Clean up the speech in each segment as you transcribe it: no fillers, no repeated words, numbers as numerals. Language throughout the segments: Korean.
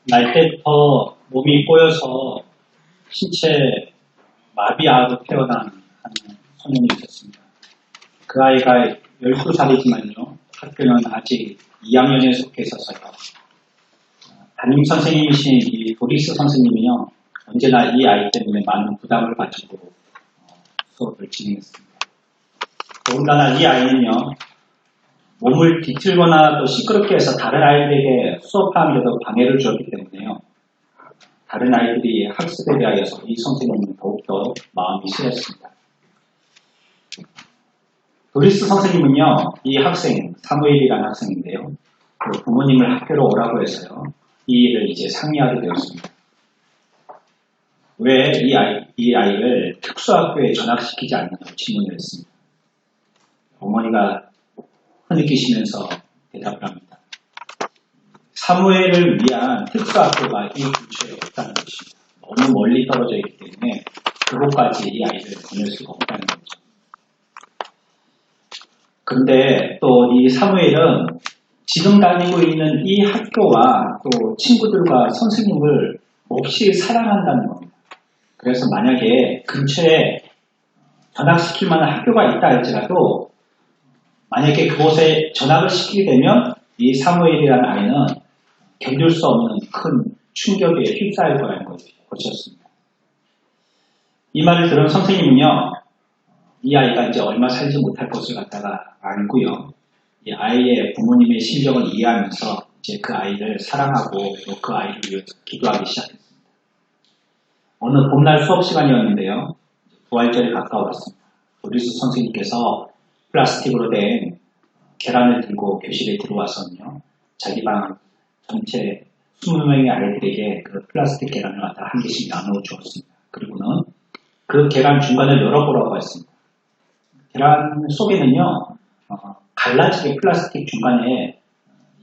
날 때부터 몸이 꼬여서 신체 마비아로 태어난 한 소년이 있었습니다. 그 아이가 12살이지만요, 학교는 아직 2학년에 속해 있어서요. 담임 선생님이신 이 도리스 선생님이요, 언제나 이 아이 때문에 많은 부담을 가지고 수업을 진행했습니다. 더군다나 이 아이는요, 몸을 뒤틀거나 또 시끄럽게 해서 다른 아이들에게 수업하는데도 방해를 주었기 때문에요. 다른 아이들이 학습에 대하여서 이 선생님은 더욱더 마음이 쓰였습니다. 도리스 선생님은요, 이 학생, 사무엘이라는 학생인데요. 그 부모님을 학교로 오라고 해서요, 이 일을 이제 상의하게 되었습니다. 왜 이 아이를 특수학교에 전학시키지 않느냐고 질문을 했습니다. 어머니가 흐느끼시면서 대답을 합니다. 사무엘을 위한 특수학교가 이 근처에 없다는 것입니다. 너무 멀리 떨어져 있기 때문에 그곳까지 이 아이를 보낼 수가 없다는 거죠. 그런데 또 이 사무엘은 지금 다니고 있는 이 학교와 또 친구들과 선생님을 몹시 사랑한다는 겁니다. 그래서 만약에 근처에 전학시킬 만한 학교가 있다 할지라도 만약에 그곳에 전학을 시키게 되면 이 사무엘이라는 아이는 견딜 수 없는 큰 충격에 휩싸일 거라는 것이었습니다. 이 말을 들은 선생님은요, 이 아이가 이제 얼마 살지 못할 것을 갖다가 알고요, 이 아이의 부모님의 심정을 이해하면서 이제 그 아이를 사랑하고 또 그 아이를 위해서 기도하기 시작했습니다. 어느 봄날 수업 시간이었는데요, 부활절이 가까웠습니다. 도리스 선생님께서 플라스틱으로 된 계란을 들고 교실에 들어와서는요, 자기 방 전체 20명의 아이들에게 그 플라스틱 계란을 갖다 한 개씩 나누어 주었습니다. 그리고는 그 계란 중간을 열어보라고 했습니다. 계란 속에는요, 갈라지게 플라스틱 중간에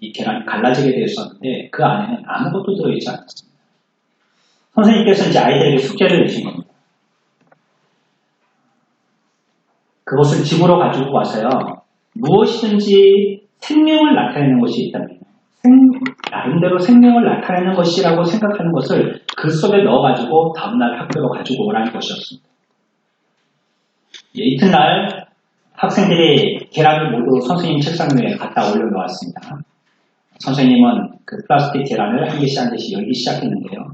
이 계란이 갈라지게 되어 있었는데 그 안에는 아무것도 들어있지 않았습니다. 선생님께서 이제 아이들에게 숙제를 내신 겁니다. 그것을 집으로 가지고 와서요, 무엇이든지 생명을 나타내는 것이 있다면 나름대로 생명을 나타내는 것이라고 생각하는 것을 그 속에 넣어가지고 다음날 학교로 가지고 오라는 것이었습니다. 이튿날 학생들이 계란을 모두 선생님 책상 위에 갖다 올려놓았습니다. 선생님은 그 플라스틱 계란을 한 개씩 한 개씩 열기 시작했는데요.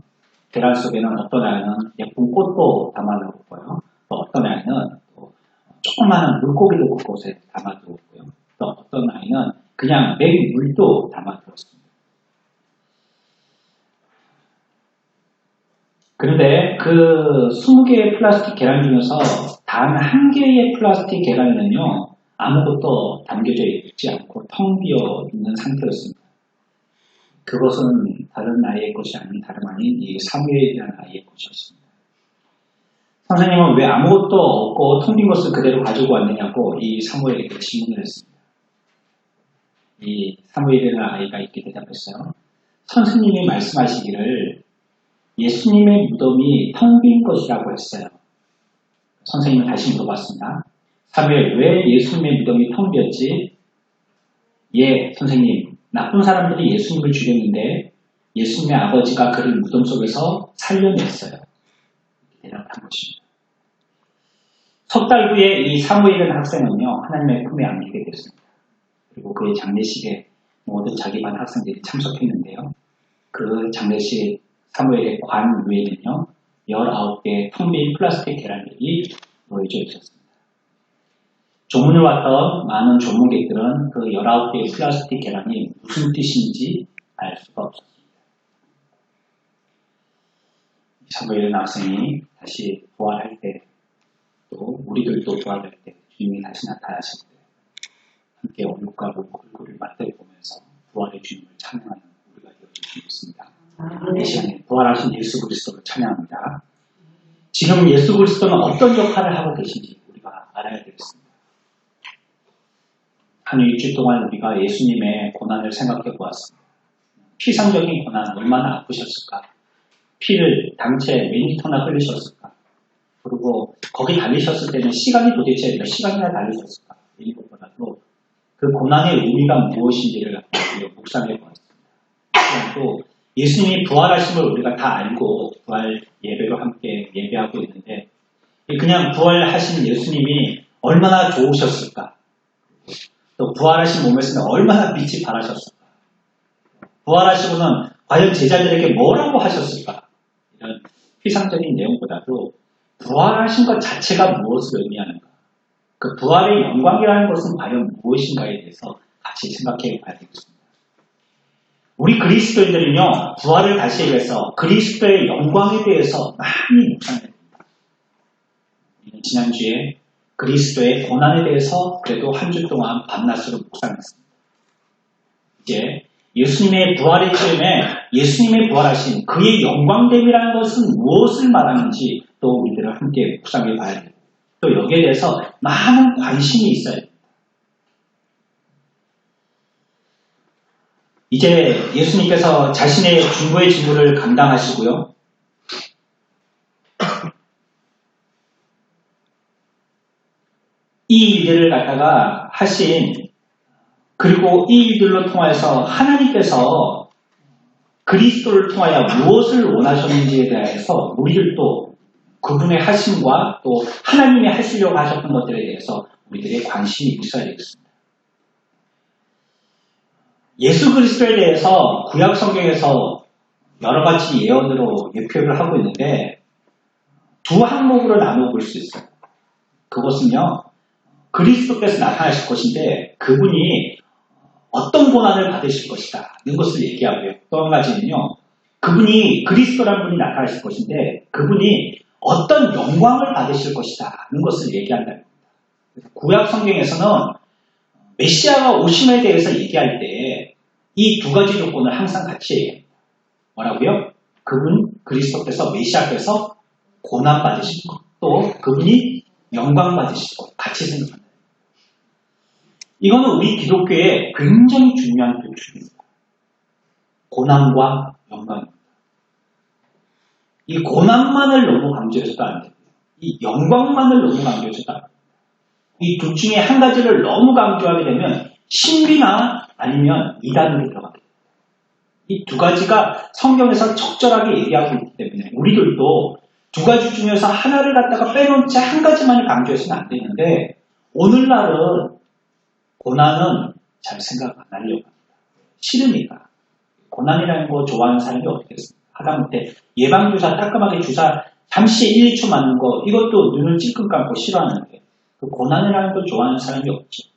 계란 속에는 어떤 아이는 예쁜 꽃도 담아놓았고요. 또 어떤 아이는 또 조그마한 물고기도 그곳에 담아두었고요. 또 어떤 아이는 그냥 맹물도 담아두었습니다. 그런데 그 20개의 플라스틱 계란 중에서 단 한 개의 플라스틱 계란에는요, 아무것도 담겨져 있지 않고 텅 비어 있는 상태였습니다. 그것은 다른 아이의 것이 아닌 다름 아닌 이 사무엘이라는 아이의 것이었습니다. 선생님은 왜 아무것도 없고 텅 빈 것을 그대로 가지고 왔느냐고 이 사무엘에게 질문을 했습니다. 이 사무엘이라는 아이가 이렇게 대답했어요. 선생님이 말씀하시기를 예수님의 무덤이 텅 빈 것이라고 했어요. 선생님은 다시 물어봤습니다. 사무엘, 왜 예수님의 무덤이 텅 비었지? 예, 선생님. 나쁜 사람들이 예수님을 죽였는데 예수님의 아버지가 그를 무덤 속에서 살려냈어요. 대답한 것입니다. 석 달 후에 이 사무엘이라는 학생은요, 하나님의 품에 안기게 됐습니다. 그리고 그의 장례식에 모든 자기 반 학생들이 참석했는데요. 그 장례식 사무엘의 관 위에는요, 19개의 텅 빈 플라스틱 계란들이 놓여져 있었습니다. 조문을 왔던 많은 조문객들은 그 19개의 플라스틱 계란이 무슨 뜻인지 알 수가 없었습니다. 사무엘 학생이 다시 부활할 때, 또 우리들도 부활할 때, 주님이 다시 나타나실 때 함께 얼굴과 얼굴을 맞대보면서 부활의 주님을 찬양하는 우리가 되어주시기 있습니다. 이 시간에 부활하신 예수 그리스도를 찬양합니다. 지금 예수 그리스도는 어떤 역할을 하고 계신지 우리가 알아야 되겠습니다. 한 일주일 동안 우리가 예수님의 고난을 생각해 보았습니다. 피상적인 고난 얼마나 아프셨을까? 피를 당체 몇 리터나 흘리셨을까? 그리고 거기 달리셨을 때는 시간이 도대체 몇 시간이나 달리셨을까? 이것보다도 그 고난의 의미가 무엇인지를 묵상해 보았습니다. 또 예수님이 부활하심을 우리가 다 알고 부활 예배로 함께 예배하고 있는데 그냥 부활하신 예수님이 얼마나 좋으셨을까? 또 부활하신 몸에서는 얼마나 빛이 발하셨을까? 부활하시고는 과연 제자들에게 뭐라고 하셨을까? 이런 피상적인 내용보다도 부활하신 것 자체가 무엇을 의미하는가? 그 부활의 영광이라는 것은 과연 무엇인가에 대해서 같이 생각해 봐야 되겠습니다. 우리 그리스도인들은요, 부활을 다시 얘기해서 그리스도의 영광에 대해서 많이 묵상해야 됩니다. 지난주에 그리스도의 고난에 대해서 그래도 한 주 동안 밤낮으로 묵상했습니다. 이제 예수님의 부활의 즈음에 예수님의 부활하신 그의 영광됨이라는 것은 무엇을 말하는지 또 우리들은 함께 묵상해 봐야 되고 또 여기에 대해서 많은 관심이 있어야 됩니다. 이제 예수님께서 자신의 중보의 직무를 감당하시고요. 이 일들을 갖다가 하신 그리고 이 일들로 통하여서 하나님께서 그리스도를 통하여 무엇을 원하셨는지에 대해서 우리들도 그분의 하심과 또 하나님이 하시려고 하셨던 것들에 대해서 우리들의 관심이 있어야 되겠습니다. 예수 그리스도에 대해서 구약 성경에서 여러 가지 예언으로 예표를 하고 있는데 두 항목으로 나누어 볼 수 있어요. 그것은요, 그리스도께서 나타나실 것인데 그분이 어떤 고난을 받으실 것이다. 이것을 얘기하고요. 또 한 가지는요, 그분이 그리스도라는 분이 나타나실 것인데 그분이 어떤 영광을 받으실 것이다. 이런 것을 얘기한다. 구약 성경에서는 메시아가 오심에 대해서 얘기할 때 이 두 가지 조건을 항상 같이 얘기합니다. 뭐라고요? 그분, 그리스도께서 메시아께서 고난 받으실 것, 또 그분이 영광 받으실 것 같이 생각합니다. 이거는 우리 기독교에 굉장히 중요한 교축입니다. 고난과 영광입니다. 이 고난만을 너무 강조해서도 안 되고요. 이 영광만을 너무 강조해서도 안 됩니다. 이 둘 중에 한 가지를 너무 강조하게 되면 신비나 아니면 이단으로 들어가게 됩니다. 이 두 가지가 성경에서 적절하게 얘기하고 있기 때문에 우리들도 두 가지 중에서 하나를 갖다가 빼놓은 채 한 가지만을 강조해서는 안 되는데 오늘날은 고난은 잘 생각 안 하려고 합니다. 싫으니까. 고난이라는 거 좋아하는 사람이 어떻겠습니까? 하다못해 예방주사 따끔하게 주사 잠시 1, 2초 맞는 거 이것도 눈을 찔끔 감고 싫어하는데 그 고난이라는 걸 좋아하는 사람이 없죠.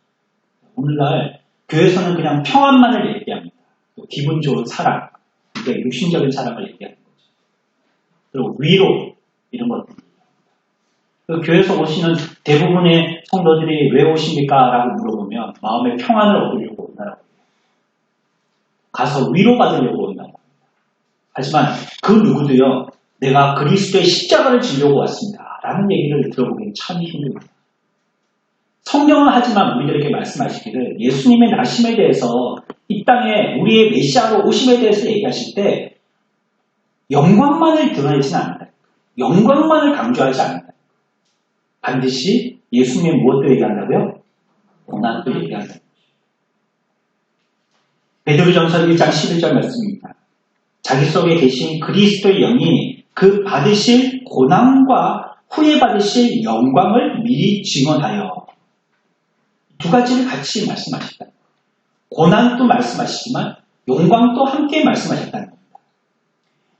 오늘날 교회에서는 그냥 평안만을 얘기합니다. 또 기분 좋은 사랑, 이게 육신적인 사랑을 얘기하는 거죠. 그리고 위로 이런 것들. 그 교회에서 오시는 대부분의 성도들이 왜 오십니까? 라고 물어보면 마음의 평안을 얻으려고 온다라고 해요. 가서 위로받으려고 온다고 합니다. 하지만 그 누구도요, 내가 그리스도의 십자가를 지려고 왔습니다. 라는 얘기를 들어보기 참 힘듭니다. 성경은 하지만 우리들에게 말씀하시기를 예수님의 나심에 대해서 이 땅에 우리의 메시아로 오심에 대해서 얘기하실 때 영광만을 드러내지는 않는다. 영광만을 강조하지 않는다. 반드시 예수님의 무엇도 얘기한다고요? 고난도 얘기한다. 베드로전서 1장 11절 말씀입니다. 자기 속에 계신 그리스도의 영이 그 받으실 고난과 후에 받으실 영광을 미리 증언하여 두 가지를 같이 말씀하셨다. 고난도 말씀하시지만 영광도 함께 말씀하셨다는 겁니다.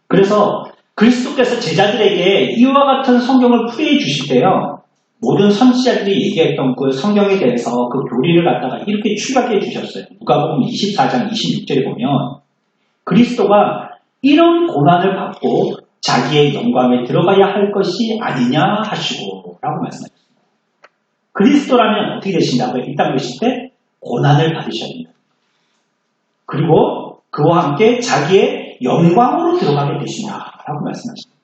그래서 그리스도께서 제자들에게 이와 같은 성경을 풀이해 주실 때요, 모든 선지자들이 얘기했던 그 성경에 대해서 그 교리를 갖다가 이렇게 추가해 주셨어요. 누가복음 24장 26절에 보면 그리스도가 이런 고난을 받고 자기의 영광에 들어가야 할 것이 아니냐 하시고 라고 말씀하셨습니다. 그리스도라면 어떻게 되신다고요? 이 땅에 계실 때 고난을 받으셔야 됩니다. 그리고 그와 함께 자기의 영광으로 들어가게 되시냐라고 말씀하십니다.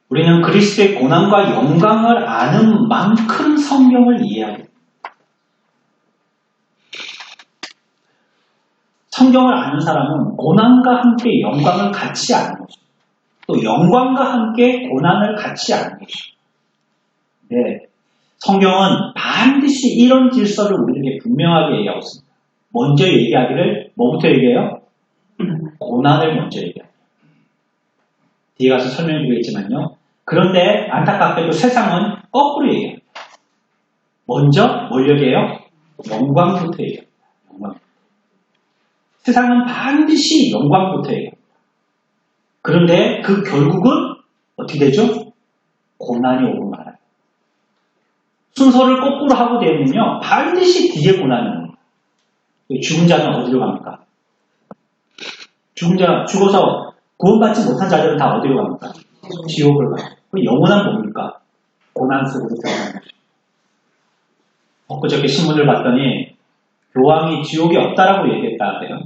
우리는 그리스도의 고난과 영광을 아는 만큼 성경을 이해하게 됩니다. 성경을 아는 사람은 고난과 함께 영광을 같이 아는 것입니다. 또 영광과 함께 고난을 같이 아는 것입니다. 네, 성경은 반드시 이런 질서를 우리에게 분명하게 얘기하고 있습니다. 먼저 얘기하기를 뭐부터 얘기해요? 고난을 먼저 얘기해요. 뒤에 가서 설명드리겠지만요. 그런데 안타깝게도 세상은 거꾸로 얘기해요. 먼저 뭘 얘기해요? 영광부터 얘기해요. 영광. 세상은 반드시 영광부터 얘기해요. 그런데 그 결국은 어떻게 되죠? 고난이 오고 말아요. 순서를 거꾸로 하고 되면요. 반드시 뒤에 고난이 옵니다. 죽은 자는 어디로 갑니까? 죽은 자, 죽어서 구원받지 못한 자들은 다 어디로 갑니까? 지옥을 가요. 영원한 뭡니까? 고난 속으로 들어가는 거죠. 엊그저께 신문을 봤더니 교황이 지옥이 없다라고 얘기했다 그래요.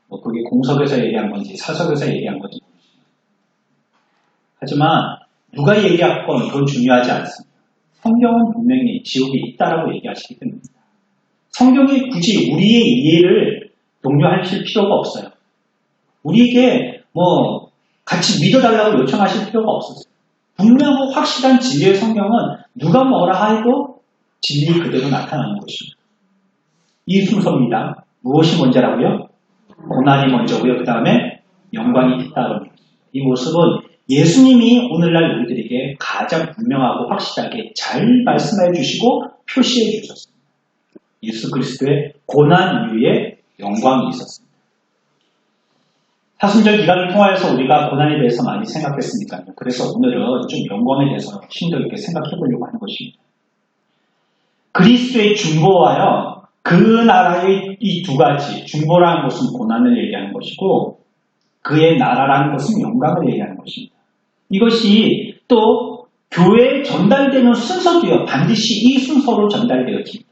뭐 그게 공석에서 얘기한 건지 사석에서 얘기한 건지 모르겠지만. 하지만 누가 얘기했건 그건 중요하지 않습니다. 성경은 분명히 지옥이 있다라고 얘기하시기 때문입니다. 성경이 굳이 우리의 이해를 독려하실 필요가 없어요. 우리에게 뭐 같이 믿어달라고 요청하실 필요가 없었어요. 분명하고 확실한 진리의 성경은 누가 뭐라 해도 진리 그대로 나타나는 것입니다. 이 순서입니다. 무엇이 먼저라고요? 고난이 먼저고요. 그 다음에 영광이 뒤따르는 것입니다. 이 모습은 예수님이 오늘날 우리들에게 가장 분명하고 확실하게 잘 말씀해 주시고 표시해 주셨습니다. 예수 그리스도의 고난 이후에 영광이 있었습니다. 사순절 기간을 통하여서 우리가 고난에 대해서 많이 생각했으니까요. 그래서 오늘은 좀 영광에 대해서 심도 있게 생각해 보려고 하는 것입니다. 그리스도의 중보와요. 그 나라의 이 두 가지, 중보라는 것은 고난을 얘기하는 것이고 그의 나라라는 것은 영광을 얘기하는 것입니다. 이것이 또 교회에 전달되는 순서도요. 반드시 이 순서로 전달되어집니다.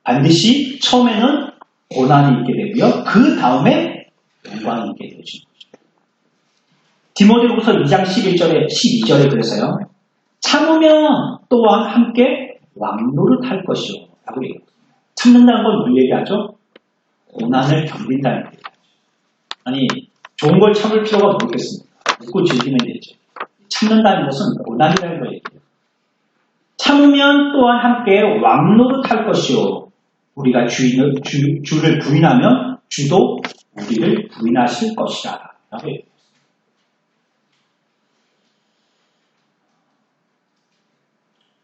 반드시 처음에는 고난이 있게 되고요. 그 다음에 영광이 있게 되어집니다. 디모데후서 2장 12절에 그래서요. 참으면 또한 함께 왕노릇할 것이요. 라고 얘기합니다. 참는다는 건 뭘 얘기하죠? 고난을 견딘다는 얘기죠. 아니 좋은 걸 참을 필요가 뭐겠습니까? 웃고 즐기면 되죠. 참는다는 것은 고난이라는 걸 얘기해요. 참으면 또한 함께 왕노릇할 것이요. 우리가 주를 부인하면 주도 우리를 부인하실 것이다. 라고 얘기해요.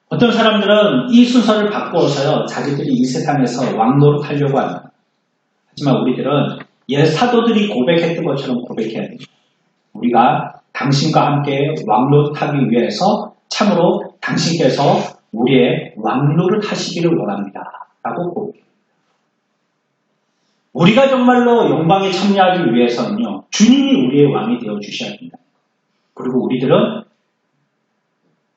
어떤 사람들은 이 순서를 바꾸어서요. 자기들이 이 세상에서 왕노릇하려고 합니다. 하지만 우리들은 옛 사도들이 고백했던 것처럼 고백해야 됩니다. 우리가 당신과 함께 왕노릇하기 위해서 참으로 당신께서 우리의 왕노릇 하시기를 원합니다. 라고 고백합니다. 우리가 정말로 영광에 참여하기 위해서는요. 주님이 우리의 왕이 되어 주셔야 합니다. 그리고 우리들은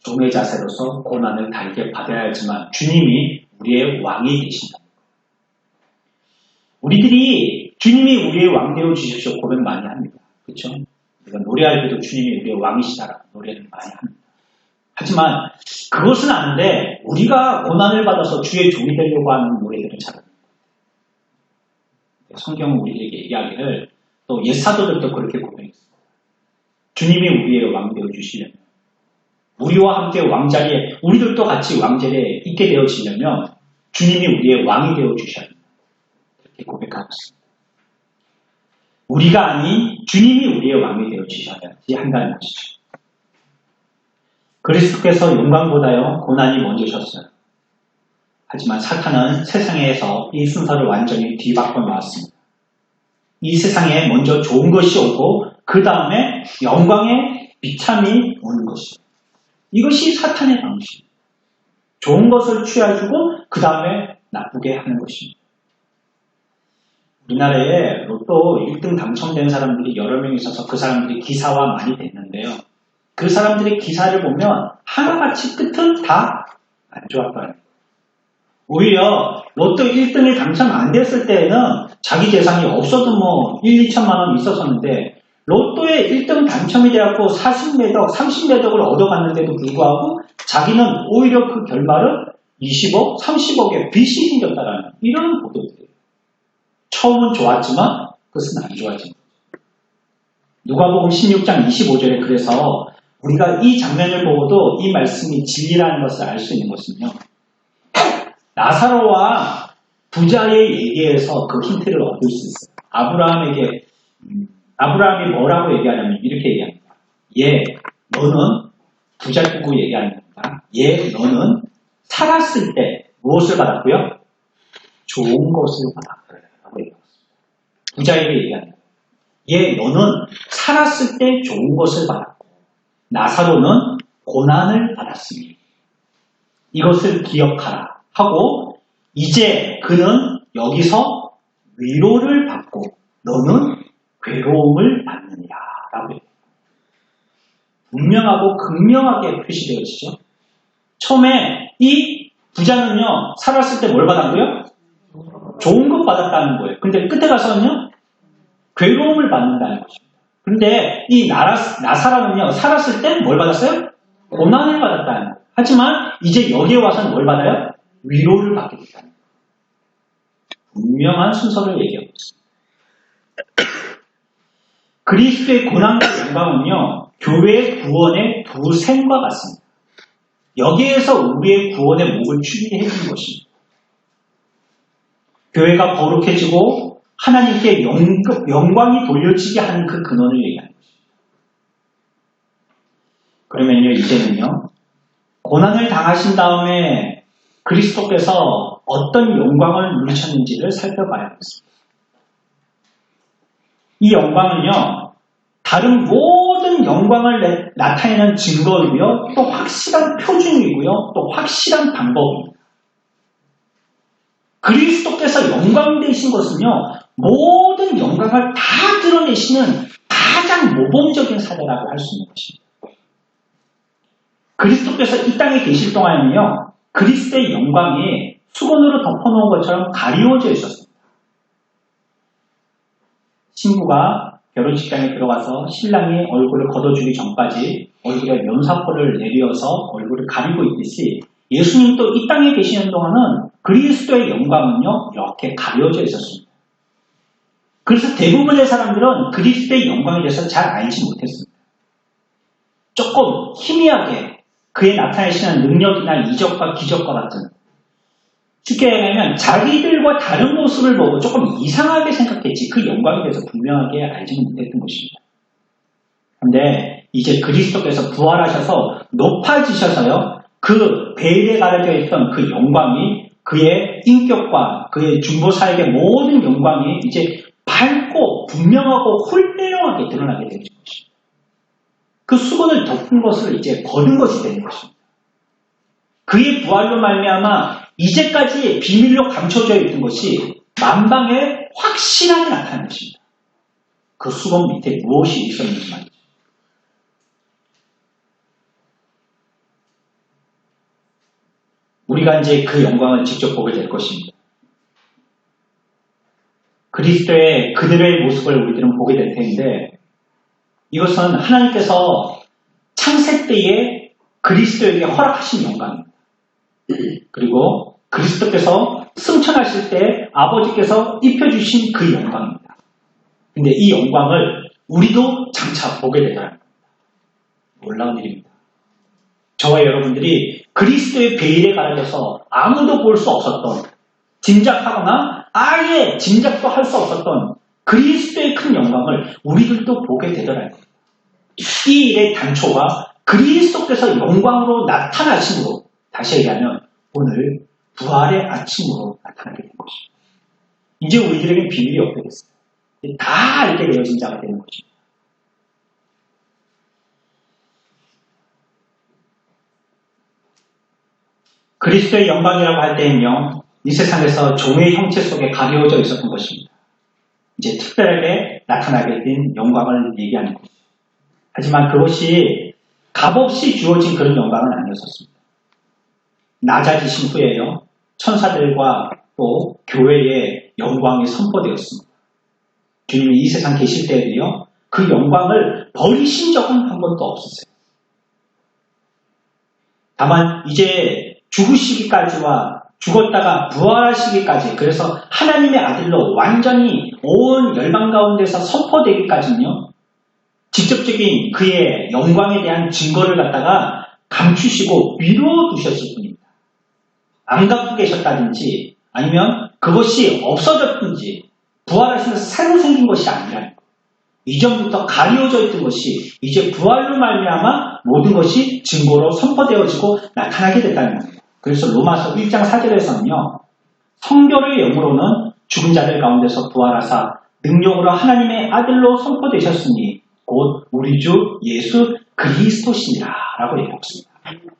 종의 자세로서 고난을 달게 받아야 하지만 주님이 우리의 왕이 되신다. 우리들이 주님이 우리의 왕 되어 주십시오 고백 많이 합니다. 그렇죠? 우리가 노래할 때도 주님이 우리의 왕이시다라고 노래를 많이 합니다. 하지만 그것은 아닌데 우리가 고난을 받아서 주의 종이 되려고 하는 노래들은 잘합니다. 성경은 우리에게 얘기하기를 또 옛 사도들도 그렇게 고백했습니다. 주님이 우리의 왕 되어 주시려면 우리와 함께 왕자리에 우리들도 같이 왕자리에 있게 되어지려면 주님이 우리의 왕이 되어 주셔야 합니다. 이렇게 고백하고 있습니다. 우리가 아닌 주님이 우리의 왕이 되어 주셔야지 한다는 것이죠. 그리스도께서 영광보다요 고난이 먼저셨어요. 하지만 사탄은 세상에서 이 순서를 완전히 뒤바꿔 놓았습니다. 이 세상에 먼저 좋은 것이 오고 그 다음에 영광의 비참이 오는 것입니다. 이것이 사탄의 방식입니다. 좋은 것을 취해주고 그 다음에 나쁘게 하는 것입니다. 우리나라에 로또 1등 당첨된 사람들이 여러 명 있어서 그 사람들이 기사화 많이 됐는데요. 그 사람들의 기사를 보면 하나같이 끝은 다 안 좋았어요. 오히려 로또 1등이 당첨 안 됐을 때에는 자기 재산이 없어도 뭐 1, 2천만 원 있었었는데 로또에 1등 당첨이 되었고 40매덕, 30매덕을 얻어갔는데도 불구하고 자기는 오히려 그 결말은 20억, 30억의 빚이 생겼다라는 이런 보도들이에요. 처음은 좋았지만 그것은 안 좋아진 거죠. 누가복음 16장 25절에 그래서 우리가 이 장면을 보고도 이 말씀이 진리라는 것을 알 수 있는 것은요. 나사로와 부자의 얘기에서 그 힌트를 얻을 수 있어요. 아브라함이 뭐라고 얘기하냐면 이렇게 얘기합니다. 너는 부자고 얘기하는 겁니다. 너는 살았을 때 무엇을 받았고요? 좋은 것을 받았고요. 부자에게 얘기합니다. 너는 살았을 때 좋은 것을 받았고 나사로는 고난을 받았으니 이것을 기억하라 하고 이제 그는 여기서 위로를 받고 너는 괴로움을 받느니라라고 분명하고 극명하게 표시되어지죠. 처음에 이 부자는요 살았을 때 뭘 받았고요? 좋은 것 받았다는 거예요. 근데 끝에 가서는요 괴로움을 받는다는 것입니다. 근데 이 나사로는요 살았을 때 뭘 받았어요? 고난을 받았다는 거예요. 하지만 이제 여기에 와서는 뭘 받아요? 위로를 받게 된다는 거예요. 분명한 순서를 얘기하고 있습니다. 그리스도의 고난과 영광은요 교회의 구원의 두 셈과 같습니다. 여기에서 우리의 구원의 목을 추리해 주는 것입니다. 교회가 거룩해지고 하나님께 영광이 돌려지게 하는 그 근원을 얘기하는 것입니다. 그러면요 이제는요 고난을 당하신 다음에 그리스도께서 어떤 영광을 누리셨는지를 살펴봐야겠습니다. 이 영광은요 다른 모든 영광을 나타내는 증거이고요 또 확실한 표준이고요 또 확실한 방법입니다. 그리스도께서 영광 되신 것은요 모든 영광을 다 드러내시는 가장 모범적인 사례라고 할 수 있는 것입니다. 그리스도께서 이 땅에 계실 동안은요 그리스도의 영광이 수건으로 덮어놓은 것처럼 가리워져 있었습니다. 신부가 결혼식장에 들어가서 신랑이 얼굴을 걷어주기 전까지 얼굴에 면사포를 내려서 얼굴을 가리고 있듯이 예수님도 이 땅에 계시는 동안은 그리스도의 영광은요 이렇게 가려져 있었습니다. 그래서 대부분의 사람들은 그리스도의 영광에 대해서 잘 알지 못했습니다. 조금 희미하게 그의 나타내시는 능력이나 이적과 기적과 같은 쉽게 얘기하면 자기들과 다른 모습을 보고 조금 이상하게 생각했지 그 영광에 대해서 분명하게 알지는 못했던 것입니다. 그런데 이제 그리스도께서 부활하셔서 높아지셔서요 그 베일에 가려져 있던 그 영광이 그의 인격과 그의 중보사역의 모든 영광이 이제 밝고 분명하고 훌륭하게 드러나게 되는 것입니다. 그 수건을 덮은 것을 이제 거둔 것이 되는 것입니다. 그의 부활로 말미암아 이제까지 비밀로 감춰져 있던 것이 만방에 확실하게 나타난 것입니다. 그 수건 밑에 무엇이 있었는지 말이죠. 우리가 이제 그 영광을 직접 보게 될 것입니다. 그리스도의 그들의 모습을 우리들은 보게 될 텐데 이것은 하나님께서 창세 때에 그리스도에게 허락하신 영광입니다. 그리고 그리스도께서 승천하실 때 아버지께서 입혀주신 그 영광입니다. 근데 이 영광을 우리도 장차 보게 되다는 겁니다. 놀라운 일입니다. 저와 여러분들이 그리스도의 베일에 가려져서 아무도 볼 수 없었던 짐작하거나 아예 짐작도 할 수 없었던 그리스도의 큰 영광을 우리들도 보게 되더라는 겁니다. 이 일의 단초가 그리스도께서 영광으로 나타나심으로 다시 얘기하면 오늘 부활의 아침으로 나타나게 된 것입니다. 이제 우리들에게 비밀이 없게 됐어요. 다 이렇게 되어진 자가 되는 것입니다. 그리스도의 영광이라고 할 때는요, 이 세상에서 종의 형체 속에 가려져 있었던 것입니다. 이제 특별하게 나타나게 된 영광을 얘기하는 것이죠. 하지만 그것이 값없이 주어진 그런 영광은 아니었었습니다. 낮아지신 후에요, 천사들과 또 교회의 영광이 선포되었습니다. 주님이 이 세상 계실 때에도요, 그 영광을 버리신 적은 한 번도 없었어요. 다만 이제 죽으시기까지와 죽었다가 부활하시기까지, 그래서 하나님의 아들로 완전히 온 열방 가운데서 선포되기까지는요, 직접적인 그의 영광에 대한 증거를 갖다가 감추시고 미뤄두셨을 뿐입니다. 안 갖고 계셨다든지 아니면 그것이 없어졌든지 부활하시면서 새로 생긴 것이 아니라는 거예요. 이전부터 가리워져 있던 것이 이제 부활로 말미암아 모든 것이 증거로 선포되어지고 나타나게 됐다는 거예요. 그래서 로마서 1장 4절에서는요. 성결의 영으로는 죽은 자들 가운데서 부활하사 능력으로 하나님의 아들로 선포되셨으니 곧 우리 주 예수 그리스도시니라 라고 얘기하고 있습니다.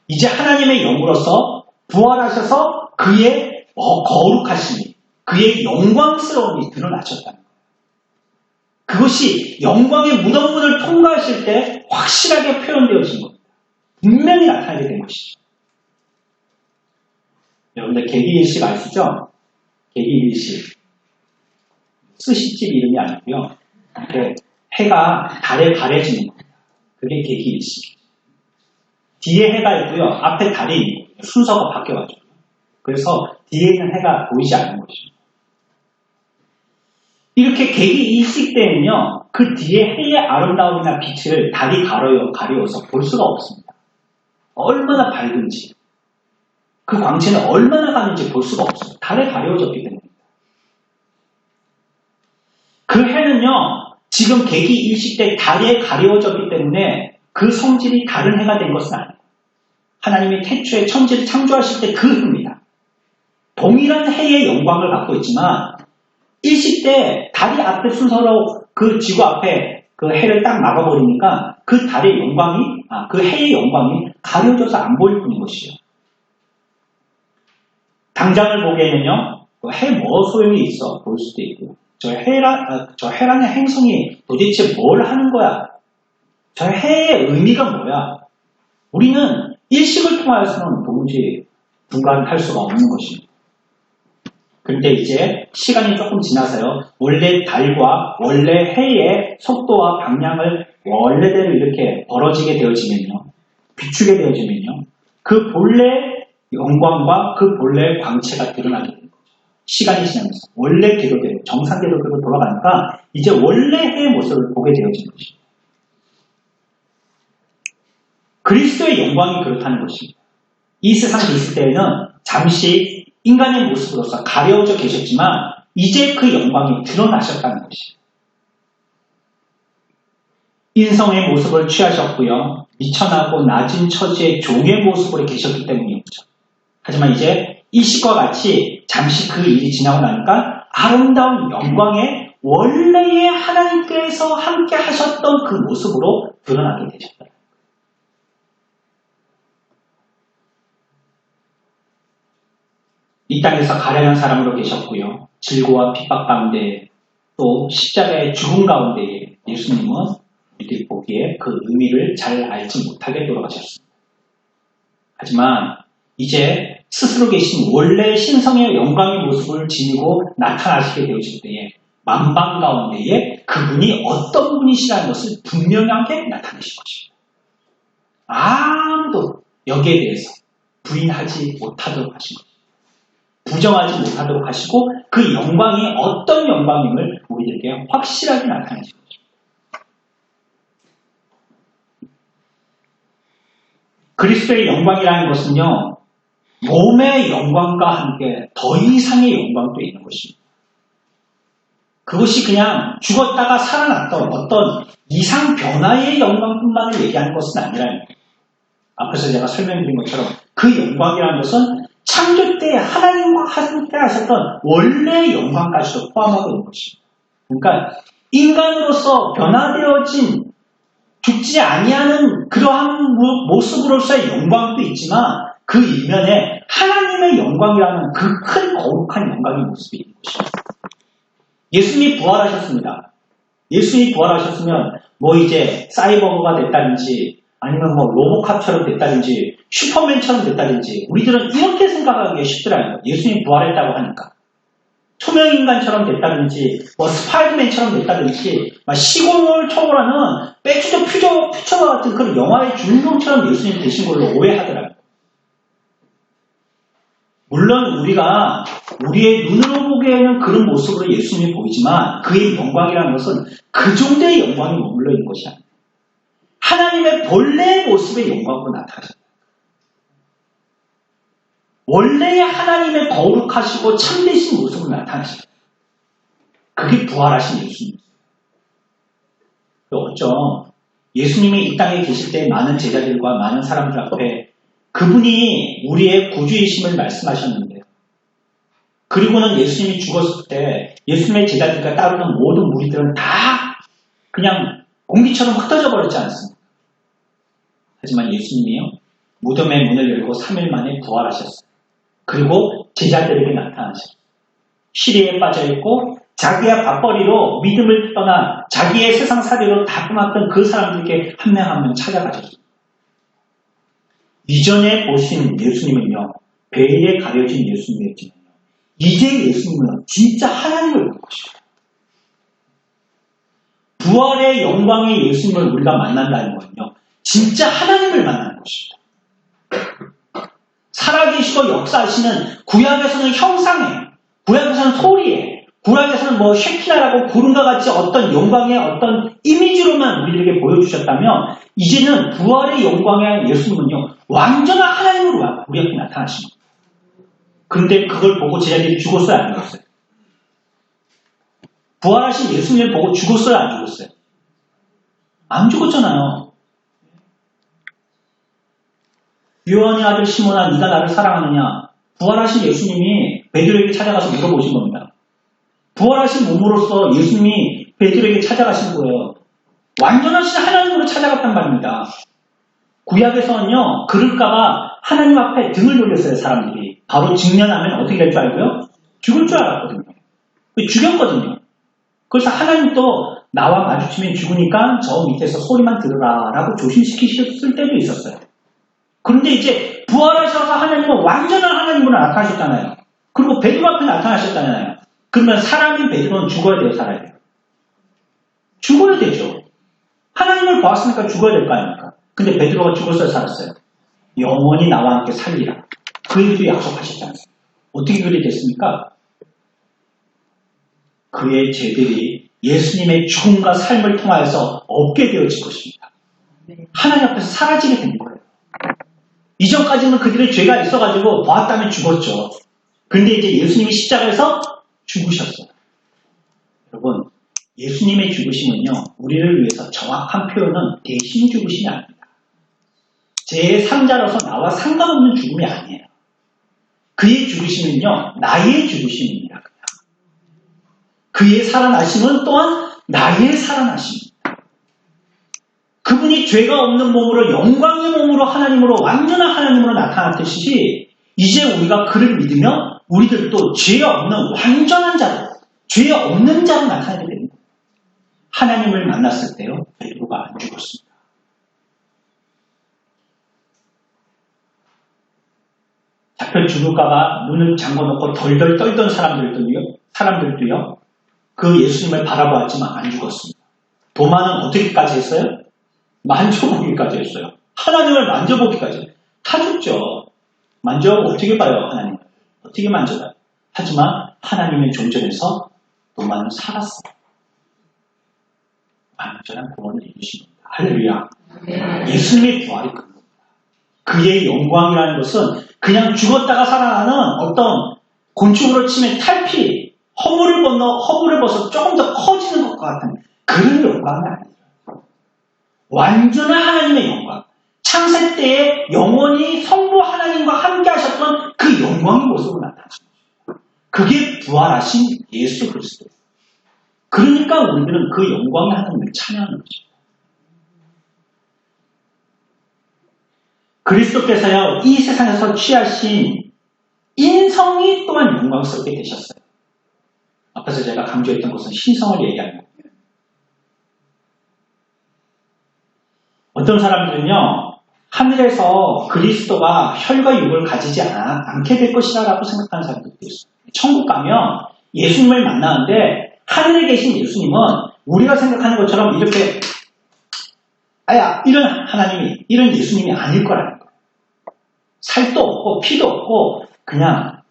이제 하나님의 영으로서 부활하셔서 그의 거룩하심이 그의 영광스러움이 드러나셨다는 거예요. 그것이 영광의 무덤문을 통과하실 때 확실하게 표현되어진 겁니다. 분명히 나타나게 된 것이죠. 여러분들 계기일식 아시죠? 계기일식. 스시집 이름이 아니고요. 해가 달에 가려지는 겁니다. 그게 계기일식. 뒤에 해가 있고요. 앞에 달이 있는 거예요. 순서가 바뀌어가지고. 그래서 뒤에 있는 해가 보이지 않는 것이죠. 이렇게 계기일식 때는요. 그 뒤에 해의 아름다움이나 빛을 달이 가려워서 볼 수가 없습니다. 얼마나 밝은지 그 광채는 얼마나 가는지 볼 수가 없어요. 달에 가려워졌기 때문입니다. 그 해는요. 지금 계기일식 때 달에 가려워졌기 때문에 그 성질이 다른 해가 된 것은 아니에요. 하나님이 태초에 천지를 창조하실 때 그 해입니다. 동일한 해의 영광을 갖고 있지만 일식 때 달이 앞에 순서로 그 지구 앞에 그 해를 딱 막아버리니까 그 달의 영광이 그 해의 영광이 가려져서 안 보일 뿐인 것이죠. 당장을 보기에는요, 해 뭐 소용이 있어 볼 수도 있고요. 저 해라는 행성이 도대체 뭘 하는 거야? 저 해의 의미가 뭐야? 우리는 일식을 통하여서는 도무지 분간할 수가 없는 것입니다. 그런데 이제 시간이 조금 지나서요. 원래 달과 원래 해의 속도와 방향을 원래대로 이렇게 벌어지게 되어지면요. 비추게 되어지면요. 그 본래 영광과 그 본래 광채가 드러나게 됩니다. 시간이 지나면서 원래 기록대로 정상대로 돌아가니까 이제 원래 해의 모습을 보게 되어지는 것입니다. 그리스도의 영광이 그렇다는 것입니다. 이 세상에 있을 때에는 잠시 인간의 모습으로서 가려워져 계셨지만 이제 그 영광이 드러나셨다는 것입니다. 인성의 모습을 취하셨고요. 미천하고 낮은 처지의 종의 모습으로 계셨기 때문이었죠. 하지만 이제 이 시과 같이 잠시 그 일이 지나고 나니까 아름다운 영광의 원래의 하나님께서 함께 하셨던 그 모습으로 드러나게 되셨다. 이 땅에서 가련한 사람으로 계셨고요. 질고와 핍박 가운데 또 십자가의 죽음 가운데 예수님은 우리들이 보기에 그 의미를 잘 알지 못하게 돌아가셨습니다. 하지만 이제 스스로 계신 원래 신성의 영광의 모습을 지니고 나타나시게 되어질 때에 만방 가운데에 그분이 어떤 분이시라는 것을 분명하게 나타내실 것입니다. 아무도 여기에 대해서 부인하지 못하도록 하신 것입니다. 부정하지 못하도록 하시고 그 영광이 어떤 영광임을 우리들에게 확실하게 나타내신 것입니다. 그리스도의 영광이라는 것은요. 몸의 영광과 함께 더 이상의 영광도 있는 것입니다. 그것이 그냥 죽었다가 살아났던 어떤 이상 변화의 영광뿐만을 얘기하는 것은 아니라는 거예요. 앞에서 제가 설명드린 것처럼 그 영광이라는 것은 창조 때 하나님과 함께 하셨던 원래의 영광까지도 포함하고 있는 것입니다. 그러니까 인간으로서 변화되어진 죽지 아니하는 그러한 모습으로서의 영광도 있지만 그 이면에 하나님의 영광이라는 그 큰 거룩한 영광의 모습이 있는 것입니다. 예수님이 부활하셨습니다. 예수님이 부활하셨으면 뭐 이제 사이버거가 됐다든지 아니면 뭐 로보캅처럼 됐다든지 슈퍼맨처럼 됐다든지 우리들은 이렇게 생각하기가 쉽더라고요. 예수님이 부활했다고 하니까. 투명인간처럼 됐다든지 뭐 스파이더맨처럼 됐다든지 시공을 초월하는 백투더 퓨처와 같은 그런 영화의 주인공처럼 예수님이 되신 걸로 오해하더라고요. 물론 우리가 우리의 눈으로 보기에는 그런 모습으로 예수님이 보이지만 그의 영광이라는 것은 그 정도의 영광이 머물러 있는 것이 아닙니다. 하나님의 본래 모습의 영광으로 나타나셨다. 원래의 하나님의 거룩하시고 참되신 모습을 나타내시죠. 그게 부활하신 예수님이에요. 어쩜 예수님이 이 땅에 계실 때 많은 제자들과 많은 사람들 앞에 그분이 우리의 구주이심을 말씀하셨는데요. 그리고는 예수님이 죽었을 때 예수님의 제자들과 따르는 모든 무리들은 다 그냥 공기처럼 흩어져 버렸지 않습니까? 하지만 예수님이요, 무덤의 문을 열고 3일 만에 부활하셨어요. 그리고 제자들에게 나타나셨어요. 시리에 빠져있고 자기의 밥벌이로 믿음을 떠나 자기의 세상살이로 다 떠났던 그 사람들에게 한 명 한 명 찾아가셨어요. 이전에 보신 예수님은요, 베일에 가려진 예수님이었지만요, 이제 예수님은 진짜 하나님을 볼 것이에요. 부활의 영광의 예수님을 우리가 만난다는 것은요, 진짜 하나님을 만나는 것입니다. 살아계시고 역사하시는 구약에서는 형상에, 구약에서는 소리에, 구약에서는 뭐 쉐키나라고 구름과 같이 어떤 영광의 어떤 이미지로만 우리에게 보여주셨다면 이제는 부활의 영광의 예수님은요, 완전한 하나님으로 우리에게 나타나십니다. 그런데 그걸 보고 제자들이 죽었어요, 안 죽었어요? 부활하신 예수님을 보고 죽었어요, 안 죽었어요? 안 죽었잖아요. 요한의 아들 시몬아, 네가 나를 사랑하느냐? 부활하신 예수님이 베드로에게 찾아가서 물어보신 겁니다. 부활하신 몸으로써 예수님이 베드로에게 찾아가신 거예요. 완전하신 하나님으로 찾아갔단 말입니다. 구약에서는요, 그럴까봐 하나님 앞에 등을 돌렸어요, 사람들이. 바로 직면하면 어떻게 될 줄 알고요? 죽을 줄 알았거든요. 죽였거든요. 그래서 하나님도 나와 마주치면 죽으니까 저 밑에서 소리만 들으라 라고 조심시키셨을 때도 있었어요. 그런데 이제 부활하셔서 하나님은 완전한 하나님으로 나타나셨잖아요. 그리고 베드로 앞에 나타나셨잖아요. 그러면 사람인 베드로는 죽어야 돼요, 살아야 돼요? 죽어야 되죠. 하나님을 보았으니까 죽어야 될 거 아닙니까? 근데 베드로가 죽었어요, 살았어요? 영원히 나와 함께 살리라. 그 일도 약속하셨지 않습니까? 어떻게 그리 됐습니까? 그의 죄들이 예수님의 죽음과 삶을 통하여서 얻게 되어질 것입니다. 하나님 앞에서 사라지게 된 거예요. 이전까지는 그들의 죄가 있어가지고 보았다면 죽었죠. 그런데 이제 예수님이 십자가에서 죽으셨어요. 여러분, 예수님의 죽으심은요, 우리를 위해서 정확한 표현은 대신 죽으심이 아닙니다. 제3자로서 나와 상관없는 죽음이 아니에요. 그의 죽으심은요, 나의 죽으심입니다. 그의 살아나심은 또한 나의 살아나심입니다. 그분이 죄가 없는 몸으로 영광의 몸으로 하나님으로 완전한 하나님으로 나타났듯이 이제 우리가 그를 믿으면 우리들도 죄 없는 완전한 자로, 죄 없는 자로 나타나게 됩니다. 하나님을 만났을 때요, 베드로가 안 죽었습니다. 잡혀 죽을까봐 눈을 잠궈놓고 덜덜 떨던 사람들도요, 그 예수님을 바라보았지만 안 죽었습니다. 도마는 어떻게까지 했어요? 만져보기까지 했어요. 하나님을 만져보기까지. 다 죽죠. 만져보고 어떻게 봐요, 하나님을? 어떻게 만져봐요? 하지만 하나님의 존전에서 도마는 살았어요. 완전한 구원을 이루신 겁니다. 할렐루야. 예수님의 부활이 그겁니다. 그의 영광이라는 것은 그냥 죽었다가 살아나는 어떤 곤충으로 치면 탈피, 허물을 벗어 조금 더 커지는 것 같은 그런 영광이 아니에요. 완전한 하나님의 영광. 창세 때에 영원히 성부 하나님과 함께 하셨던 그 영광의 모습으로 나타나십니다. 그게 부활하신 예수 그리스도예요. 그러니까 우리들은 그 영광의 하나님을 찬양하는 것입니다. 그리스도께서요, 이 세상에서 취하신 인성이 또한 영광스럽게 되셨어요. 앞에서 제가 강조했던 것은 신성을 얘기하는 거예요. 어떤 사람들은요, 하늘에서 그리스도가 혈과 육을 가지지 않게 될 것이라고 생각하는 사람들도 있어요. 천국 가면 예수님을 만나는데 하늘에 계신 예수님은 우리가 생각하는 것처럼 이렇게 이런 하나님이, 이런 예수님이 아닐 거라는 거예요. 살도 없고 피도 없고 그냥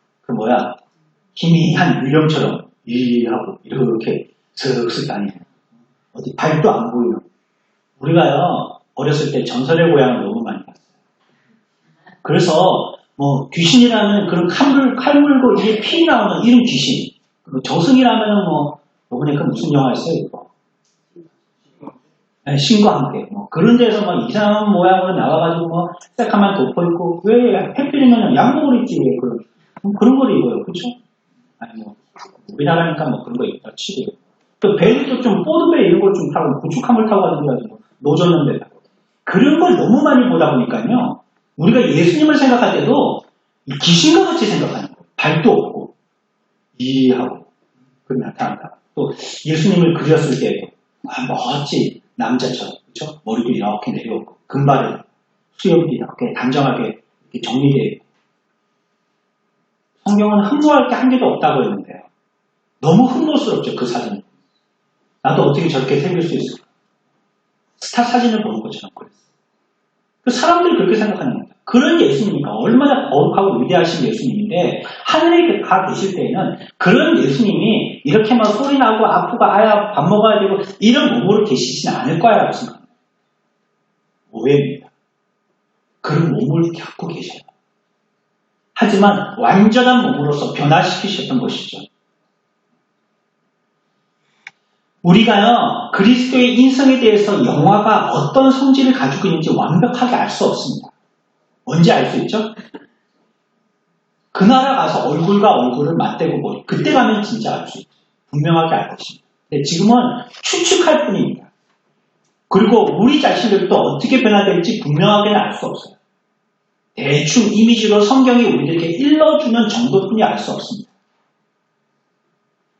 희미한 유령처럼 하고 이렇게 슥슥 다니는, 어디 발도 안 보이는. 우리가요, 어렸을 때 전설의 고향을 너무 많이 봤어요. 그래서 뭐 귀신이라면 그런 칼 물고 이게 피 나오는 이런 귀신. 저승이라면은 뭐 이번에 그 무슨 영화였어요? 이거? 네, 신과 함께 뭐 그런 데서 막 이상한 모양으로 나와가지고 뭐 새까만 덮어 입고 왜 해필이면 양복을 입지 왜 그런 걸 입어요, 그렇죠? 아니 뭐 우리나라니까 뭐 그런 거 입다 치고요. 또 배도 좀 보드배 이런 걸 좀 타고 구축함을 타고 가든지 뭐 노졌는데 그런 걸 너무 많이 보다 보니까요. 우리가 예수님을 생각할 때도 귀신과 같이 생각하는 거예요. 발도 없고 이하고 그 나타난다. 또 예수님을 그렸을 때도 멋지 남자처럼 그렇죠? 머리도 이렇게 내려오고 금발은 수염이 이렇게 단정하게 이렇게 정리되어 있고 성경은 흠모할 게 한 개도 없다고 했는데요. 너무 흠모스럽죠, 그 사진은. 나도 어떻게 저렇게 생길 수 있을까? 스타 사진을 보는 것처럼 그랬어요. 그 사람들이 그렇게 생각하는 겁니다. 그런 예수님이니까 얼마나 거룩하고 위대하신 예수님인데 하늘에 가 계실 때에는 그런 예수님이 이렇게 막 소리 나고 아프고 아야 밥 먹어야 되고 이런 몸으로 계시진 않을 거야라고 생각합니다. 오해입니다. 그런 몸을 갖고 계셔요. 하지만 완전한 몸으로서 변화시키셨던 것이죠. 우리가요, 그리스도의 인성에 대해서 영화가 어떤 성질을 가지고 있는지 완벽하게 알 수 없습니다. 언제 알 수 있죠? 그 나라 가서 얼굴과 얼굴을 맞대고 보니 그때 가면 진짜 알 수 있죠. 분명하게 알 것입니다. 근데 지금은 추측할 뿐입니다. 그리고 우리 자신들도 어떻게 변화될지 분명하게는 알 수 없어요. 대충 이미지로 성경이 우리들에게 일러주는 정도뿐이 알 수 없습니다.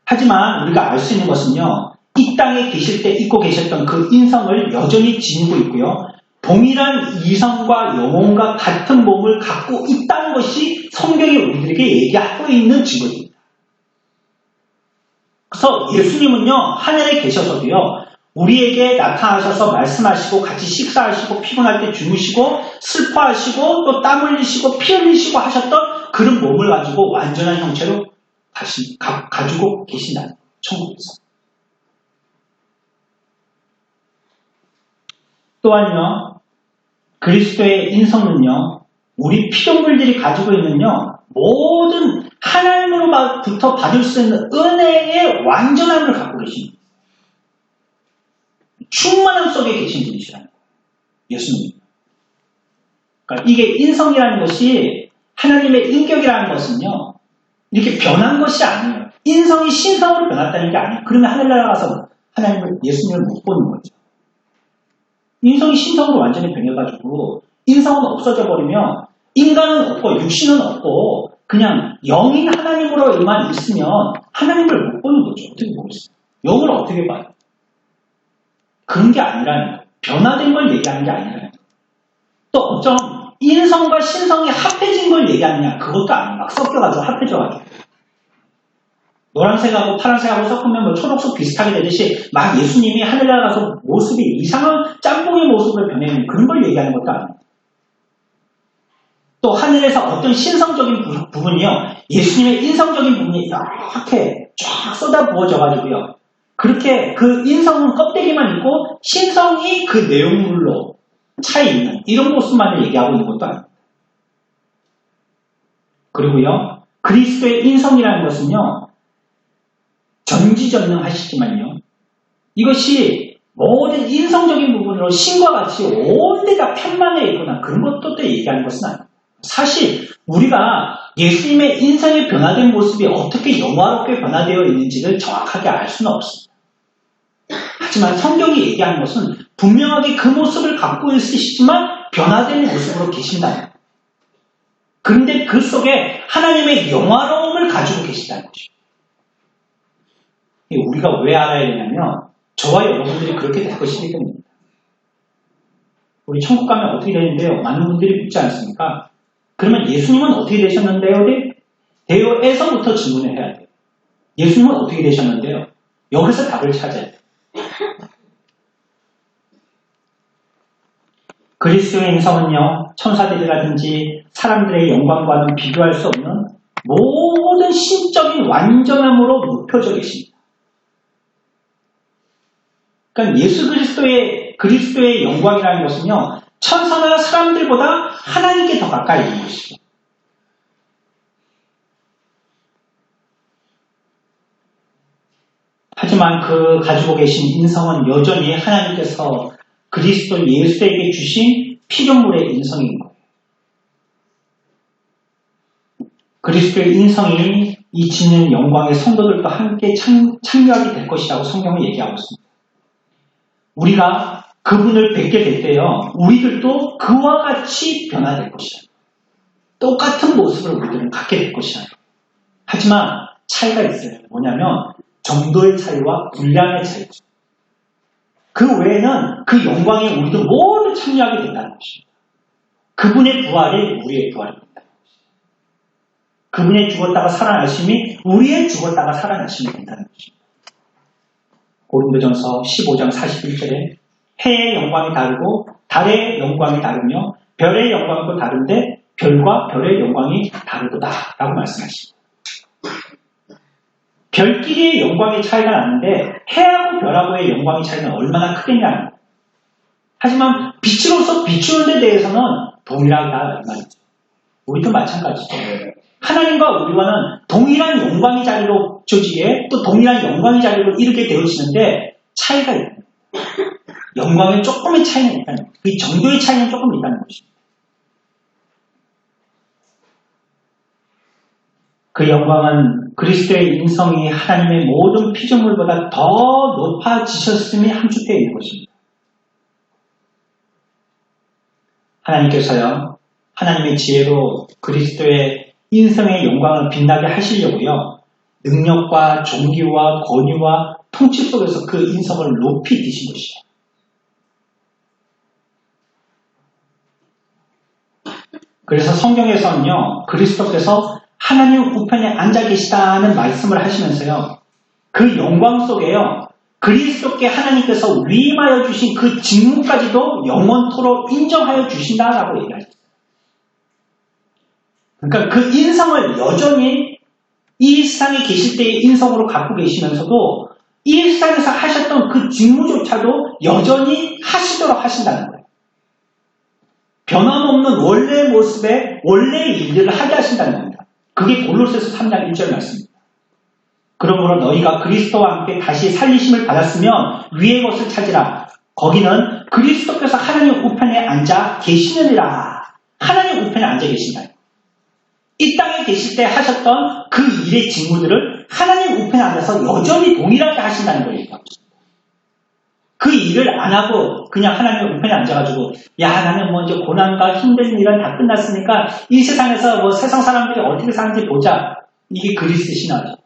하지만 우리가 알 수 있는 것은요. 이 땅에 계실 때 입고 계셨던 그 인성을 여전히 지니고 있고요. 동일한 이성과 영혼과 같은 몸을 갖고 있다는 것이 성경이 우리들에게 얘기하고 있는 증거입니다. 그래서 예수님은요. 하늘에 계셔서도요. 우리에게 나타나셔서 말씀하시고 같이 식사하시고 피곤할 때 주무시고 슬퍼하시고 또 땀 흘리시고 피 흘리시고 하셨던 그런 몸을 가지고 완전한 형체로 가지고 계신다는 거예요. 천국에서. 또한요. 그리스도의 인성은요. 우리 피조물들이 가지고 있는요. 모든 하나님으로부터 받을 수 있는 은혜의 완전함을 갖고 계십니다. 충만함 속에 계신 분이시라는 거예요. 예수님. 그러니까 이게 인성이라는 것이 하나님의 인격이라는 것은요. 이렇게 변한 것이 아니에요. 인성이 신성으로 변했다는 게 아니에요. 그러면 하늘나라 가서 예수님을 못 보는 거죠. 인성이 신성으로 완전히 변해가지고 인성은 없어져 버리면 인간은 없고 육신은 없고 그냥 영인 하나님으로만 있으면 하나님을 못 보는 거죠. 어떻게 보겠어요? 영을 어떻게 봐요? 그런 게 아니라는 거예요. 변화된 걸 얘기하는 게 아니라는 거예요. 또 어쩜 인성과 신성이 합해진 걸 얘기하느냐? 그것도 아니에요. 막 섞여가지고 합해져가지고. 노란색하고 파란색하고 섞으면 뭐 초록색 비슷하게 되듯이 막 예수님이 하늘나라 가서 모습이 이상한 짬뽕의 모습으로 변해있는 그런 걸 얘기하는 것도 아닙니다. 또 하늘에서 어떤 신성적인 부분이요. 예수님의 인성적인 부분이 이렇게 쫙 쏟아 부어져가지고요. 그렇게 그 인성은 껍데기만 있고 신성이 그 내용물로 차이있는 이런 모습만을 얘기하고 있는 것도 아닙니다. 그리고요. 그리스도의 인성이라는 것은요. 전지전능하시지만요. 이것이 모든 인성적인 부분으로 신과 같이 온 데가 편만해 있거나 그런 것도 또 얘기하는 것은 아닙니다. 사실 우리가 예수님의 인성의 변화된 모습이 어떻게 영화롭게 변화되어 있는지를 정확하게 알 수는 없습니다. 하지만 성경이 얘기하는 것은 분명하게 그 모습을 갖고 있으시지만 변화된 모습으로 계신다. 그런데 그 속에 하나님의 영화로움을 가지고 계시다는 것입니다. 우리가 왜 알아야 되냐면 저와 여러분들이 그렇게 될 것이기 때문입니다. 우리 천국 가면 어떻게 되는데요? 많은 분들이 묻지 않습니까? 그러면 예수님은 어떻게 되셨는데요? 대요에서부터 질문을 해야 돼요. 예수님은 어떻게 되셨는데요? 여기서 답을 찾아야 돼요. 그리스도의 인성은요, 천사들이라든지 사람들의 영광과는 비교할 수 없는 모든 신적인 완전함으로 높여져 계십니다. 그러니까 예수 그리스도의 영광이라는 것은요, 천사나 사람들보다 하나님께 더 가까이 있는 것이죠. 하지만 그 가지고 계신 인성은 여전히 하나님께서 그리스도 예수에게 주신 피조물의 인성인 거예요. 그리스도의 인성이 이 짓는 영광의 성도들과 함께 참여하게 될 것이라고 성경은 얘기하고 있습니다. 우리가 그분을 뵙게 될 때요, 우리들도 그와 같이 변화될 것이다. 똑같은 모습을 우리들은 갖게 될 것이다. 하지만 차이가 있어요. 뭐냐면 정도의 차이와 분량의 차이죠. 그 외에는 그 영광에 우리도 모두 참여하게 된다는 것입니다. 그분의 부활이 우리의 부활이 된다는 것입니다. 그분의 죽었다가 살아나심이 우리의 죽었다가 살아나심이 된다는 것입니다. 고린도전서 15장 41절에 해의 영광이 다르고 달의 영광이 다르며 별의 영광도 다른데 별과 별의 영광이 다르도다 라고 말씀하십니다. 별끼리의 영광의 차이가 나는데 해하고 별하고의 영광의 차이는 얼마나 크겠냐. 하지만 빛으로서 비추는 데 대해서는 동일하다 말이죠. 우리도 마찬가지죠. 하나님과 우리와는 동일한 영광의 자리로 비춰지게 또 동일한 영광의 자리로 이르게 되어지는데 차이가 있다. 영광에 조금의 차이는 있다는 거죠. 그 정도의 차이는 조금 있다는 것입니다. 그 영광은 그리스도의 인성이 하나님의 모든 피조물보다 더 높아지셨음이 함축되어 있는 것입니다. 하나님께서요, 하나님의 지혜로 그리스도의 인성의 영광을 빛나게 하시려고요, 능력과 존귀와 권위와 통치 속에서 그 인성을 높이 드신 것이죠. 그래서 성경에서는요, 그리스도께서 하나님 우편에 앉아 계시다는 말씀을 하시면서요, 그 영광 속에요, 그리스도께 하나님께서 위임하여 주신 그 직무까지도 영원토록 인정하여 주신다라고 얘기하셨어요. 그러니까 그 인성을 여전히 이 세상에 계실 때의 인성으로 갖고 계시면서도 이 세상에서 하셨던 그 직무조차도 여전히 하시도록 하신다는 거예요. 변함없는 원래의 모습에 원래의 일들을 하게 하신다는 겁니다. 그게 골로새서 3장 1절 말씀입니다. 그러므로 너희가 그리스도와 함께 다시 살리심을 받았으면 위의 것을 찾으라. 거기는 그리스도께서 하나님 우편에 앉아 계시느니라. 하나님 우편에 앉아 계신다. 이 땅에 계실 때 하셨던 그 일의 직무들을 하나님 우편에 앉아서 여전히 동일하게 하신다는 걸 얘기하고 있습니다. 그 일을 안 하고 그냥 하나님 우편에 앉아가지고 야 나는 뭐 이제 고난과 힘든 일은 다 끝났으니까 이 세상에서 뭐 세상 사람들이 어떻게 사는지 보자. 이게 그리스 신화죠.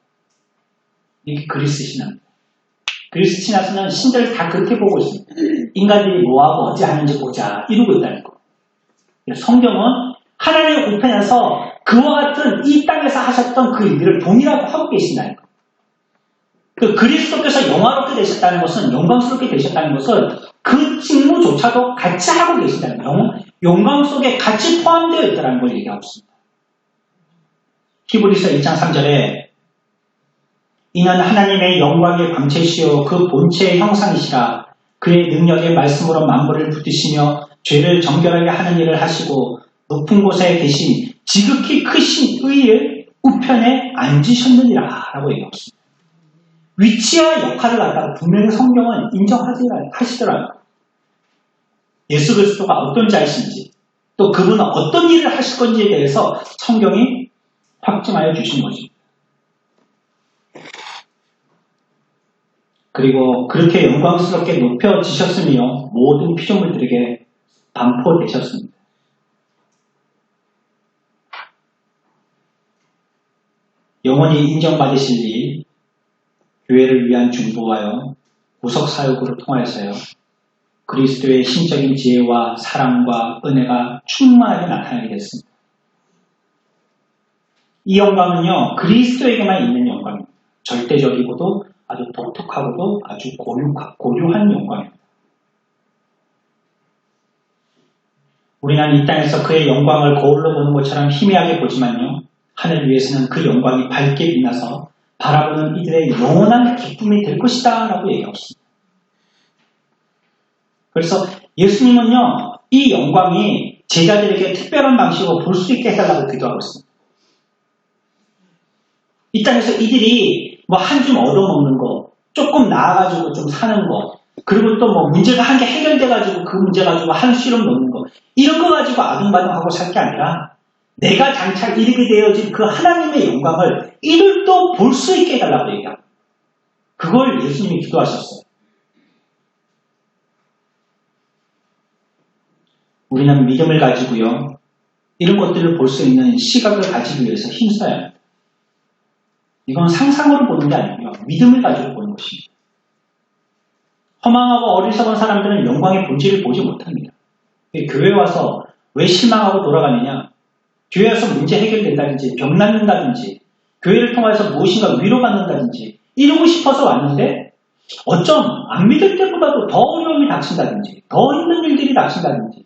이게 그리스 신화. 그리스 신화에서는 신들을 다 그렇게 보고 있습니다. 인간들이 뭐하고 어찌 하는지 보자 이러고 있다는 거. 성경은 하나님 우편에서 그와 같은 이 땅에서 하셨던 그 일을 동일하게 하고 계신다는 거. 그 그리스도께서 영화롭게 되셨다는 것은 영광스럽게 되셨다는 것은 그 직무조차도 같이 하고 계신다는 거예요. 영광 속에 같이 포함되어 있다는 걸 얘기하고 있습니다. 히브리서 1장 3절에 이는 하나님의 영광의 광채시요 그 본체의 형상이시라 그의 능력의 말씀으로 만물을 붙드시며 죄를 정결하게 하는 일을 하시고 높은 곳에 계신 지극히 크신 의의 우편에 앉으셨느니라 라고 얘기하고 있습니다. 위치와 역할을 갖다가 분명히 성경은 인정하시더라고요. 예수 그리스도가 어떤 자이신지 또 그분은 어떤 일을 하실 건지에 대해서 성경이 확증하여 주신 것입니다. 그리고 그렇게 영광스럽게 높여지셨으며 모든 피조물들에게 반포되셨습니다. 영원히 인정받으실 일, 교회를 위한 중보하여 구속사역으로 통하여서요. 그리스도의 신적인 지혜와 사랑과 은혜가 충만하게 나타나게 됐습니다. 이 영광은요. 그리스도에게만 있는 영광입니다. 절대적이고도 아주 독특하고도 아주 고유한 영광입니다. 우리는 이 땅에서 그의 영광을 거울로 보는 것처럼 희미하게 보지만요. 하늘 위에서는 그 영광이 밝게 빛나서 바라보는 이들의 영원한 기쁨이 될 것이다 라고 얘기하고 있습니다. 그래서 예수님은요. 이 영광이 제자들에게 특별한 방식으로 볼 수 있게 해달라고 기도하고 있습니다. 이 땅에서 이들이 뭐 한 줌 얻어먹는 거, 조금 나아가지고 좀 사는 거, 그리고 또 뭐 문제가 한 개 해결돼가지고 그 문제 가지고 한 수렴 놓는 거, 이런 거 가지고 아둥바둥하고 살 게 아니라 내가 장차 이르게 되어진 그 하나님의 영광을 이들도 볼 수 있게 해달라고 얘기합니다. 그걸 예수님이 기도하셨어요. 우리는 믿음을 가지고요, 이런 것들을 볼 수 있는 시각을 가지기 위해서 힘써야 합니다. 이건 상상으로 보는 게 아니고요, 믿음을 가지고 보는 것입니다. 허망하고 어리석은 사람들은 영광의 본질을 보지 못합니다. 교회 와서 왜 실망하고 돌아가느냐? 교회 와서 문제 해결된다든지 병 낫는다든지 교회를 통해서 무엇인가 위로받는다든지 이러고 싶어서 왔는데 어쩜 안 믿을 때보다도 더 어려움이 닥친다든지 더 힘든 일들이 닥친다든지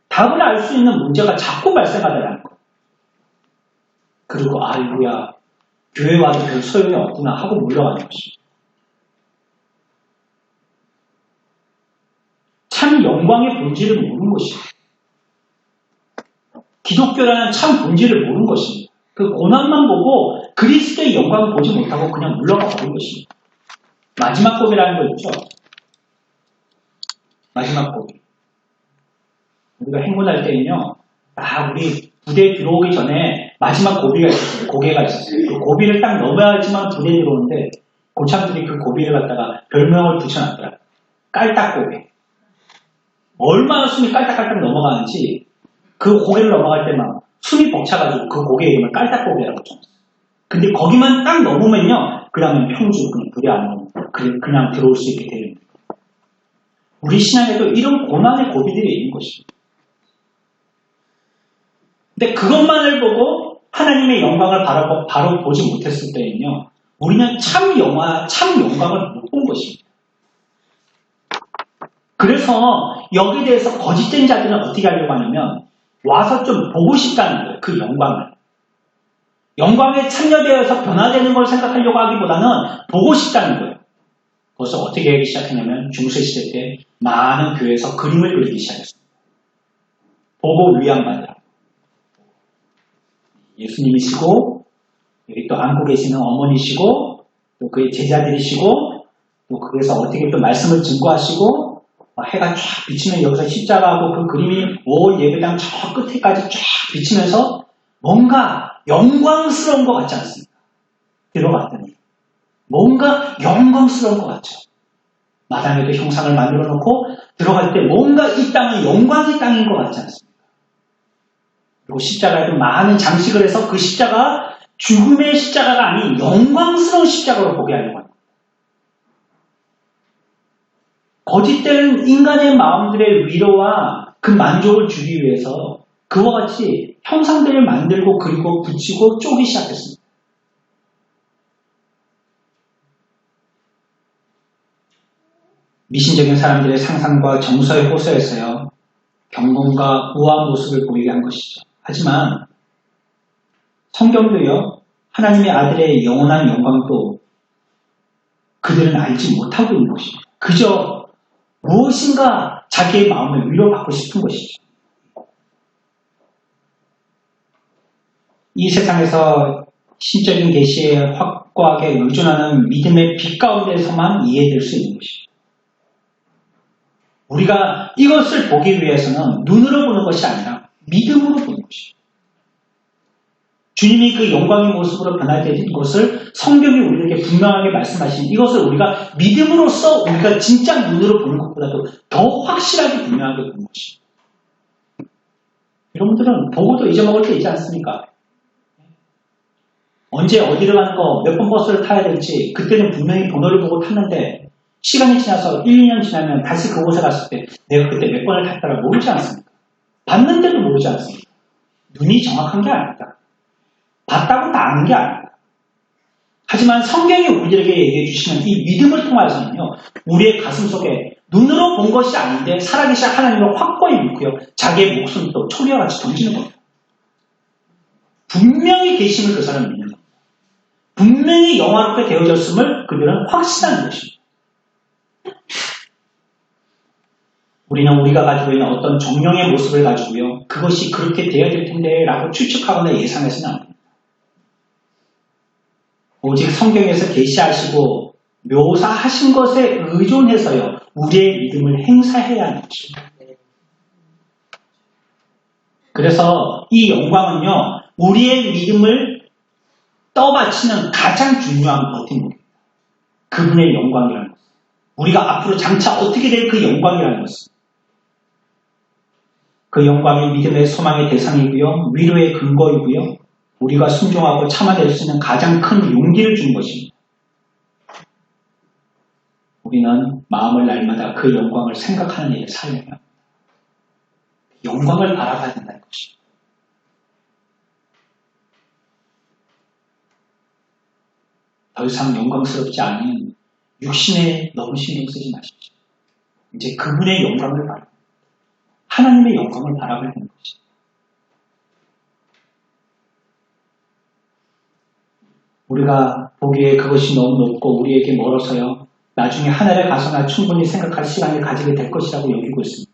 답을 알 수 있는 문제가 자꾸 발생하더라는 거. 그리고 아이고야, 교회 와도 별 소용이 없구나 하고 물러가는 것입니다. 참 영광의 본질을 모르는 것입니다. 기독교라는 참 본질을 모르는 것입니다. 그 고난만 보고 그리스도의 영광을 보지 못하고 그냥 물러가 버린 것입니다. 마지막 고비라는 거 있죠? 마지막 고비. 우리가 행군할 때는요, 우리 부대에 들어오기 전에 마지막 고비가 있었어요. 고개가 있었어요. 그 고비를 딱 넘어야지만 부대에 들어오는데 고참들이 그 고비를 갖다가 별명을 붙여놨더라고요. 깔딱고개. 얼마나 숨이 깔딱깔딱 넘어가는지 그 고개를 넘어갈 때만 숨이 벅차가지고 그 고개 이름을 깔딱고개라고 정했어요. 근데 거기만 딱 넘으면요, 그 다음에 평주 그냥 부대 안으로 그냥 들어올 수 있게 되는 거예요. 우리 신앙에도 이런 고난의 고비들이 있는 것입니다. 근데 그것만을 보고 하나님의 영광을 바로 보지 못했을 때는요, 우리는 참 영광을 못 본 것입니다. 그래서 여기에 대해서 거짓된 자들은 어떻게 하려고 하냐면 와서 좀 보고 싶다는 거예요. 그 영광을. 영광에 참여되어서 변화되는 걸 생각하려고 하기보다는 보고 싶다는 거예요. 그래서 어떻게 하기 시작했냐면 중세시대 때 많은 교회에서 그림을 그리기 시작했습니다. 보고 위안받으라. 예수님이시고 여기 또 안고 계시는 어머니시고 또 그의 제자들이시고 또 그래서 어떻게 또 말씀을 증거하시고 해가 쫙 비치면 여기서 십자가하고 그 그림이 올 예배당 저 끝에까지 쫙 비치면서 뭔가 영광스러운 것 같지 않습니까? 들어갔더니 뭔가 영광스러운 것 같죠. 마당에도 형상을 만들어 놓고 들어갈 때 뭔가 이 땅은 영광의 땅인 것 같지 않습니까? 그리고 십자가에도 많은 장식을 해서 그 십자가 죽음의 십자가가 아닌 영광스러운 십자가로 보게 하려고 합니다. 거짓된 인간의 마음들의 위로와 그 만족을 주기 위해서 그와 같이 형상들을 만들고 그리고 붙이고 쪼기 시작했습니다. 미신적인 사람들의 상상과 정서에 호소해서요, 경건과 우아한 모습을 보이게 한 것이죠. 하지만 성경도요, 하나님의 아들의 영원한 영광도 그들은 알지 못하고 있는 것입니다. 그저 무엇인가 자기의 마음을 위로받고 싶은 것이죠. 이 세상에서 신적인 계시에 확고하게 의존하는 믿음의 빛 가운데서만 이해될 수 있는 것입니다. 우리가 이것을 보기 위해서는 눈으로 보는 것이 아니라 믿음으로 보는 것입니다. 주님이 그 영광의 모습으로 변화되는 것을 성경이 우리에게 분명하게 말씀하신 이것을 우리가 믿음으로써 우리가 진짜 눈으로 보는 것보다도 더 확실하게 분명하게 보는 것입니다. 여러분들은 보고도 잊어먹을 때 있지 않습니까? 언제 어디를 가는 거, 몇 번 버스를 타야 될지 그때는 분명히 번호를 보고 탔는데 시간이 지나서 1, 2년 지나면 다시 그곳에 갔을 때 내가 그때 몇 번을 탔다가 모르지 않습니까? 봤는데도 모르지 않습니까? 눈이 정확한 게 아닙니다. 봤다고 다 아는 게 아닙니다. 하지만 성경이 우리들에게 얘기해 주시는 이 믿음을 통해서는요, 우리의 가슴 속에 눈으로 본 것이 아닌데 살아계신 하나님을 확고히 믿고요, 자기의 목숨을 또 초리와 같이 던지는 겁니다. 분명히 계심을 그 사람은 믿는 겁니다. 분명히 영화롭게 되어졌음을 그들은 확신하는 것입니다. 우리는 우리가 가지고 있는 어떤 정령의 모습을 가지고요, 그것이 그렇게 되어야 될 텐데 라고 추측하거나 예상해서는 안 됩니다. 오직 성경에서 계시하시고 묘사하신 것에 의존해서요, 우리의 믿음을 행사해야 하는 것입니다. 그래서 이 영광은요, 우리의 믿음을 떠받치는 가장 중요한 버팀목입니다. 그분의 영광이라는 것. 우리가 앞으로 장차 어떻게 될 그 영광이라는 것은 그 영광이 믿음의 소망의 대상이고요, 위로의 근거이고요, 우리가 순종하고 참아낼 수 있는 가장 큰 용기를 주는 것입니다. 우리는 마음을 날마다 그 영광을 생각하는 일에 살려야 합니다. 영광을 바라봐야 된다는 것입니다. 더 이상 영광스럽지 않은 육신에 너무 신경 쓰지 마십시오. 이제 그분의 영광을 바라, 하나님의 영광을 바라봐야 되는 것입니다. 우리가 보기에 그것이 너무 높고 우리에게 멀어서요, 나중에 하늘에 가서나 충분히 생각할 시간을 가지게 될 것이라고 여기고 있습니다.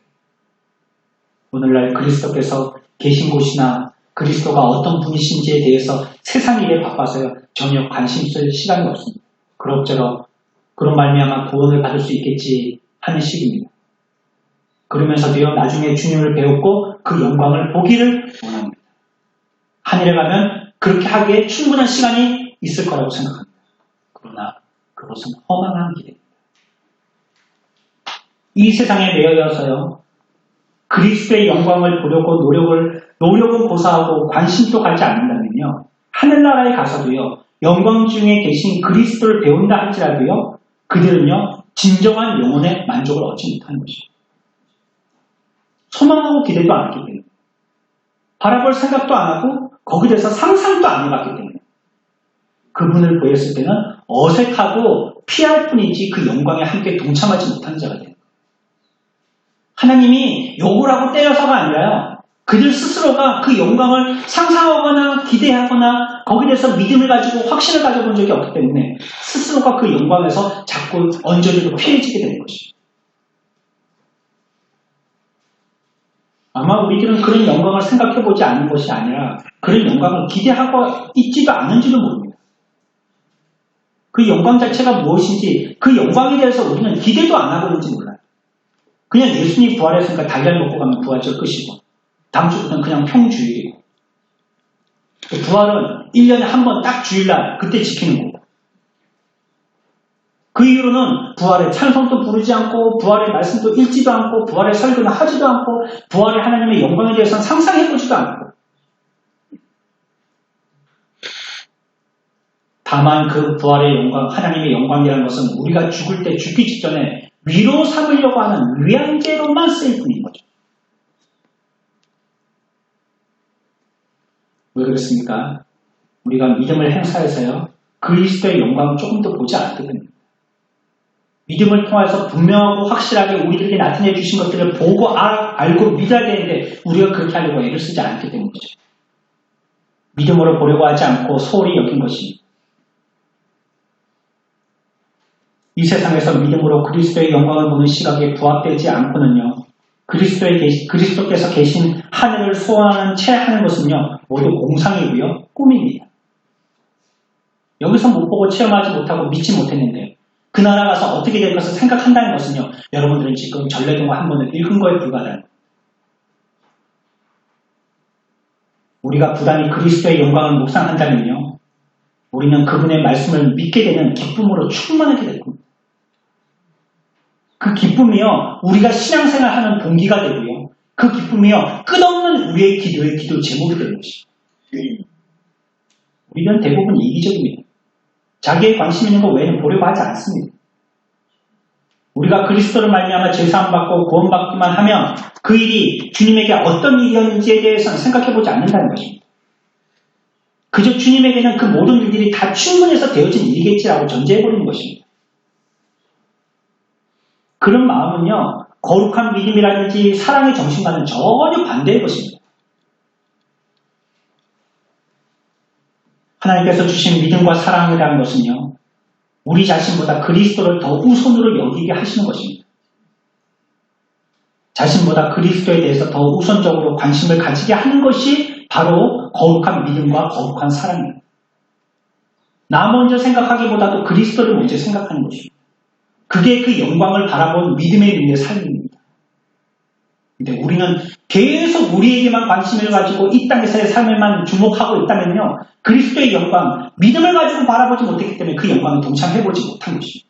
오늘날 그리스도께서 계신 곳이나 그리스도가 어떤 분이신지에 대해서 세상 일에 바빠서요, 전혀 관심 쓸 시간이 없습니다. 그럭저럭 그런 말미암아 구원을 받을 수 있겠지 하는 시기입니다. 그러면서도요, 나중에 주님을 배웠고 그 영광을 보기를 원합니다. 하늘에 가면 그렇게 하기에 충분한 시간이 있을 거라고 생각합니다. 그러나 그것은 허망한 길입니다. 이 세상에 매여져서요, 그리스도의 영광을 보려고 노력은 고사하고 관심도 갖지 않는다면요, 하늘나라에 가서도요, 영광 중에 계신 그리스도를 배운다 할지라도요, 그들은요, 진정한 영혼의 만족을 얻지 못하는 것입니다. 소망하고 기대도 안 했기 때문에, 바라볼 생각도 안 하고 거기에 대해서 상상도 안 해봤기 때문에 그분을 보였을 때는 어색하고 피할 뿐이지 그 영광에 함께 동참하지 못하는 자가 돼요. 하나님이 욕을 하고 때려서가 아니라요, 그들 스스로가 그 영광을 상상하거나 기대하거나 거기에 대해서 믿음을 가지고 확신을 가져본 적이 없기 때문에 스스로가 그 영광에서 자꾸 얹어지고 피해지게 되는 것이죠. 아마 우리들은 그런 영광을 생각해보지 않는 것이 아니라 그런 영광을 기대하고 있지도 않은지도 모릅니다. 그 영광 자체가 무엇인지, 그 영광에 대해서 우리는 기대도 안 하고 있는지 몰라요. 그냥 예수님 부활했으니까 달걀 먹고 가면 부활절 끝이고, 다음 주부터는 그냥 평주일이고, 부활은 1년에 한 번 딱 주일날 그때 지키는 거고, 그 이후로는 부활의 찬송도 부르지 않고, 부활의 말씀도 읽지도 않고, 부활의 설교는 하지도 않고, 부활의 하나님의 영광에 대해서는 상상해보지도 않고, 다만 그 부활의 영광, 하나님의 영광이라는 것은 우리가 죽을 때 죽기 직전에 위로 삼으려고 하는 위안제로만 쓰일 뿐인 거죠. 왜 그렇습니까? 우리가 믿음을 행사해서요, 그리스도의 영광을 조금 더 보지 않게 됩니다. 믿음을 통해서 분명하고 확실하게 우리들에게 나타내 주신 것들을 보고 알고 믿어야 되는데 우리가 그렇게 하려고 애를 쓰지 않기 때문이죠. 믿음으로 보려고 하지 않고 소홀히 여긴 것입니다. 이 세상에서 믿음으로 그리스도의 영광을 보는 시각에 부합되지 않고는요, 그리스도께서 계신 하늘을 소원하는 채 하는 것은요, 모두 공상이고요, 꿈입니다. 여기서 못 보고 체험하지 못하고 믿지 못했는데 그 나라 가서 어떻게 될 것을 생각한다는 것은요, 여러분들은 지금 전래동화 한 번을 읽은 거에 불과하다는 거예요. 우리가 부단히 그리스도의 영광을 묵상한다면요, 우리는 그분의 말씀을 믿게 되는 기쁨으로 충만하게 될 겁니다. 그 기쁨이요, 우리가 신앙생활하는 동기가 되고요, 그 기쁨이요, 끝없는 우리의 기도의 기도 제목이 되는 것입니다. 우리는 대부분 이기적입니다. 자기의 관심 있는 것 외에는 보려고 하지 않습니다. 우리가 그리스도를 말미암아 제사함받고 구원받기만 하면 그 일이 주님에게 어떤 일이었는지에 대해서는 생각해보지 않는다는 것입니다. 그저 주님에게는 그 모든 일들이 다 충분해서 되어진 일이겠지라고 전제해버리는 것입니다. 그런 마음은요, 거룩한 믿음이라든지 사랑의 정신과는 전혀 반대의 것입니다. 하나님께서 주신 믿음과 사랑이라는 것은요, 우리 자신보다 그리스도를 더 우선으로 여기게 하시는 것입니다. 자신보다 그리스도에 대해서 더 우선적으로 관심을 가지게 하는 것이 바로 거룩한 믿음과 거룩한 사랑입니다. 나 먼저 생각하기보다도 그리스도를 먼저 생각하는 것입니다. 그게 그 영광을 바라본 믿음의 눈의 삶입니다. 근데 우리는 계속 우리에게만 관심을 가지고 이 땅에서의 삶에만 주목하고 있다면요, 그리스도의 영광, 믿음을 가지고 바라보지 못했기 때문에 그 영광에 동참해보지 못한 것입니다.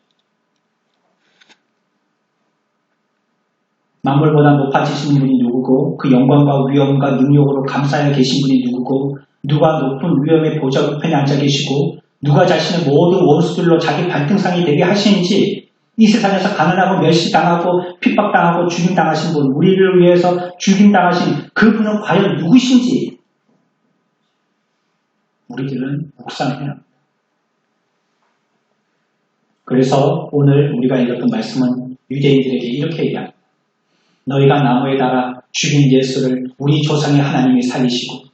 만물보다 높아지신 분이 누구고 그 영광과 위엄과 능력으로 감싸여 계신 분이 누구고 누가 높은 위엄의 보좌 우편에 앉아 계시고 누가 자신의 모든 원수들로 자기 발등상이 되게 하시는지 이 세상에서 가난하고 멸시당하고 핍박당하고 죽임당하신 분, 우리를 위해서 죽임당하신 그분은 과연 누구신지 우리들은 묵상해야 합니다. 그래서 오늘 우리가 읽었던 말씀은 유대인들에게 이렇게 얘기합니다. 너희가 나무에 달아 죽인 예수를 우리 조상의 하나님이 살리시고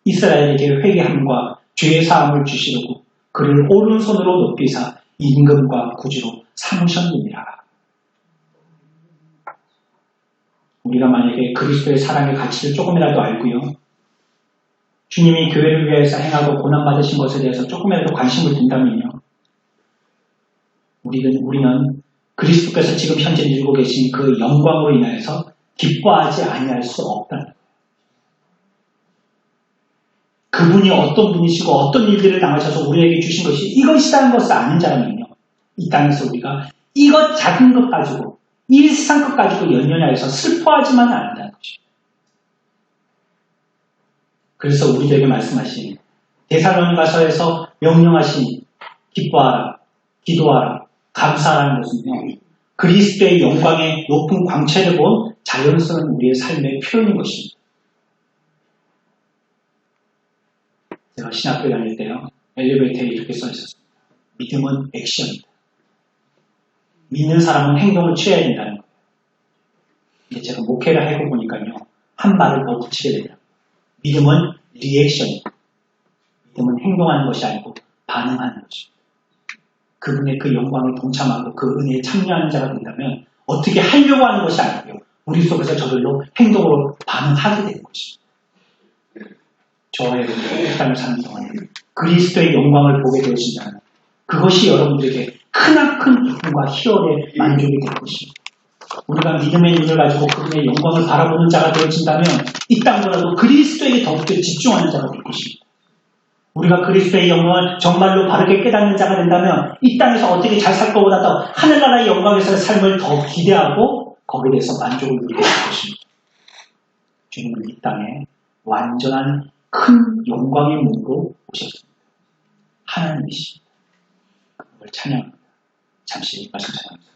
이스라엘에게 회개함과 죄의 사함을 주시려고 그를 오른손으로 높이사 임금과 구주로 삼으셨느니라. 우리가 만약에 그리스도의 사랑의 가치를 조금이라도 알고요, 주님이 교회를 위해서 행하고 고난받으신 것에 대해서 조금이라도 관심을 둔다면요, 우리는 그리스도께서 지금 현재 누리고 계신 그 영광으로 인하여서 기뻐하지 아니할 수 없다는 거예요. 그분이 어떤 분이시고 어떤 일들을 당하셔서 우리에게 주신 것이 이것이라는 것을 아는 자라면요, 이 땅에서 우리가 이것 작은 것 가지고 이 세상 것 가지고 연연하여서 슬퍼하지만은 않는다는 것입니다. 그래서 우리들에게 말씀하신 데살로니가서에서 명령하신 기뻐하라, 기도하라, 감사하라는 것은요, 그리스도의 영광의 높은 광채를 본 자연스러운 우리의 삶의 표현인 것입니다. 제가 신학교 다닐 때요, 엘리베이터에 이렇게 써있었습니다. 믿음은 액션입니다. 믿는 사람은 행동을 취해야 된다는 거예요. 근데 제가 목회를 하고 보니까요, 한 말을 더 붙이게 되더라고요. 믿음은 리액션입니다. 믿음은 행동하는 것이 아니고 반응하는 것입니다. 그분의 그 영광에 동참하고 그 은혜에 참여하는 자가 된다면 어떻게 하려고 하는 것이 아니고요, 우리 속에서 저절로 행동으로 반응하게 되는 것입니다. 저와 여러분들이 이 땅을 사는 동안에 그리스도의 영광을 보게 되어진다면 그것이 여러분들에게 크나큰 기쁨과 희열의 만족이 될 것입니다. 우리가 믿음의 눈을 가지고 그분의 영광을 바라보는 자가 되어진다면 이 땅보다도 그리스도에게 더욱더 집중하는 자가 될 것입니다. 우리가 그리스도의 영광을 정말로 바르게 깨닫는 자가 된다면 이 땅에서 어떻게 잘 살 것보다도 하늘나라의 영광에서의 삶을 더 기대하고 거기에 대해서 만족을 누리게 될 것입니다. 주님은 이 땅에 완전한 큰 영광의 몸으로 오셨습니다. 하나님이십니다. 그걸 찬양합니다. 잠시 말씀 전합니다.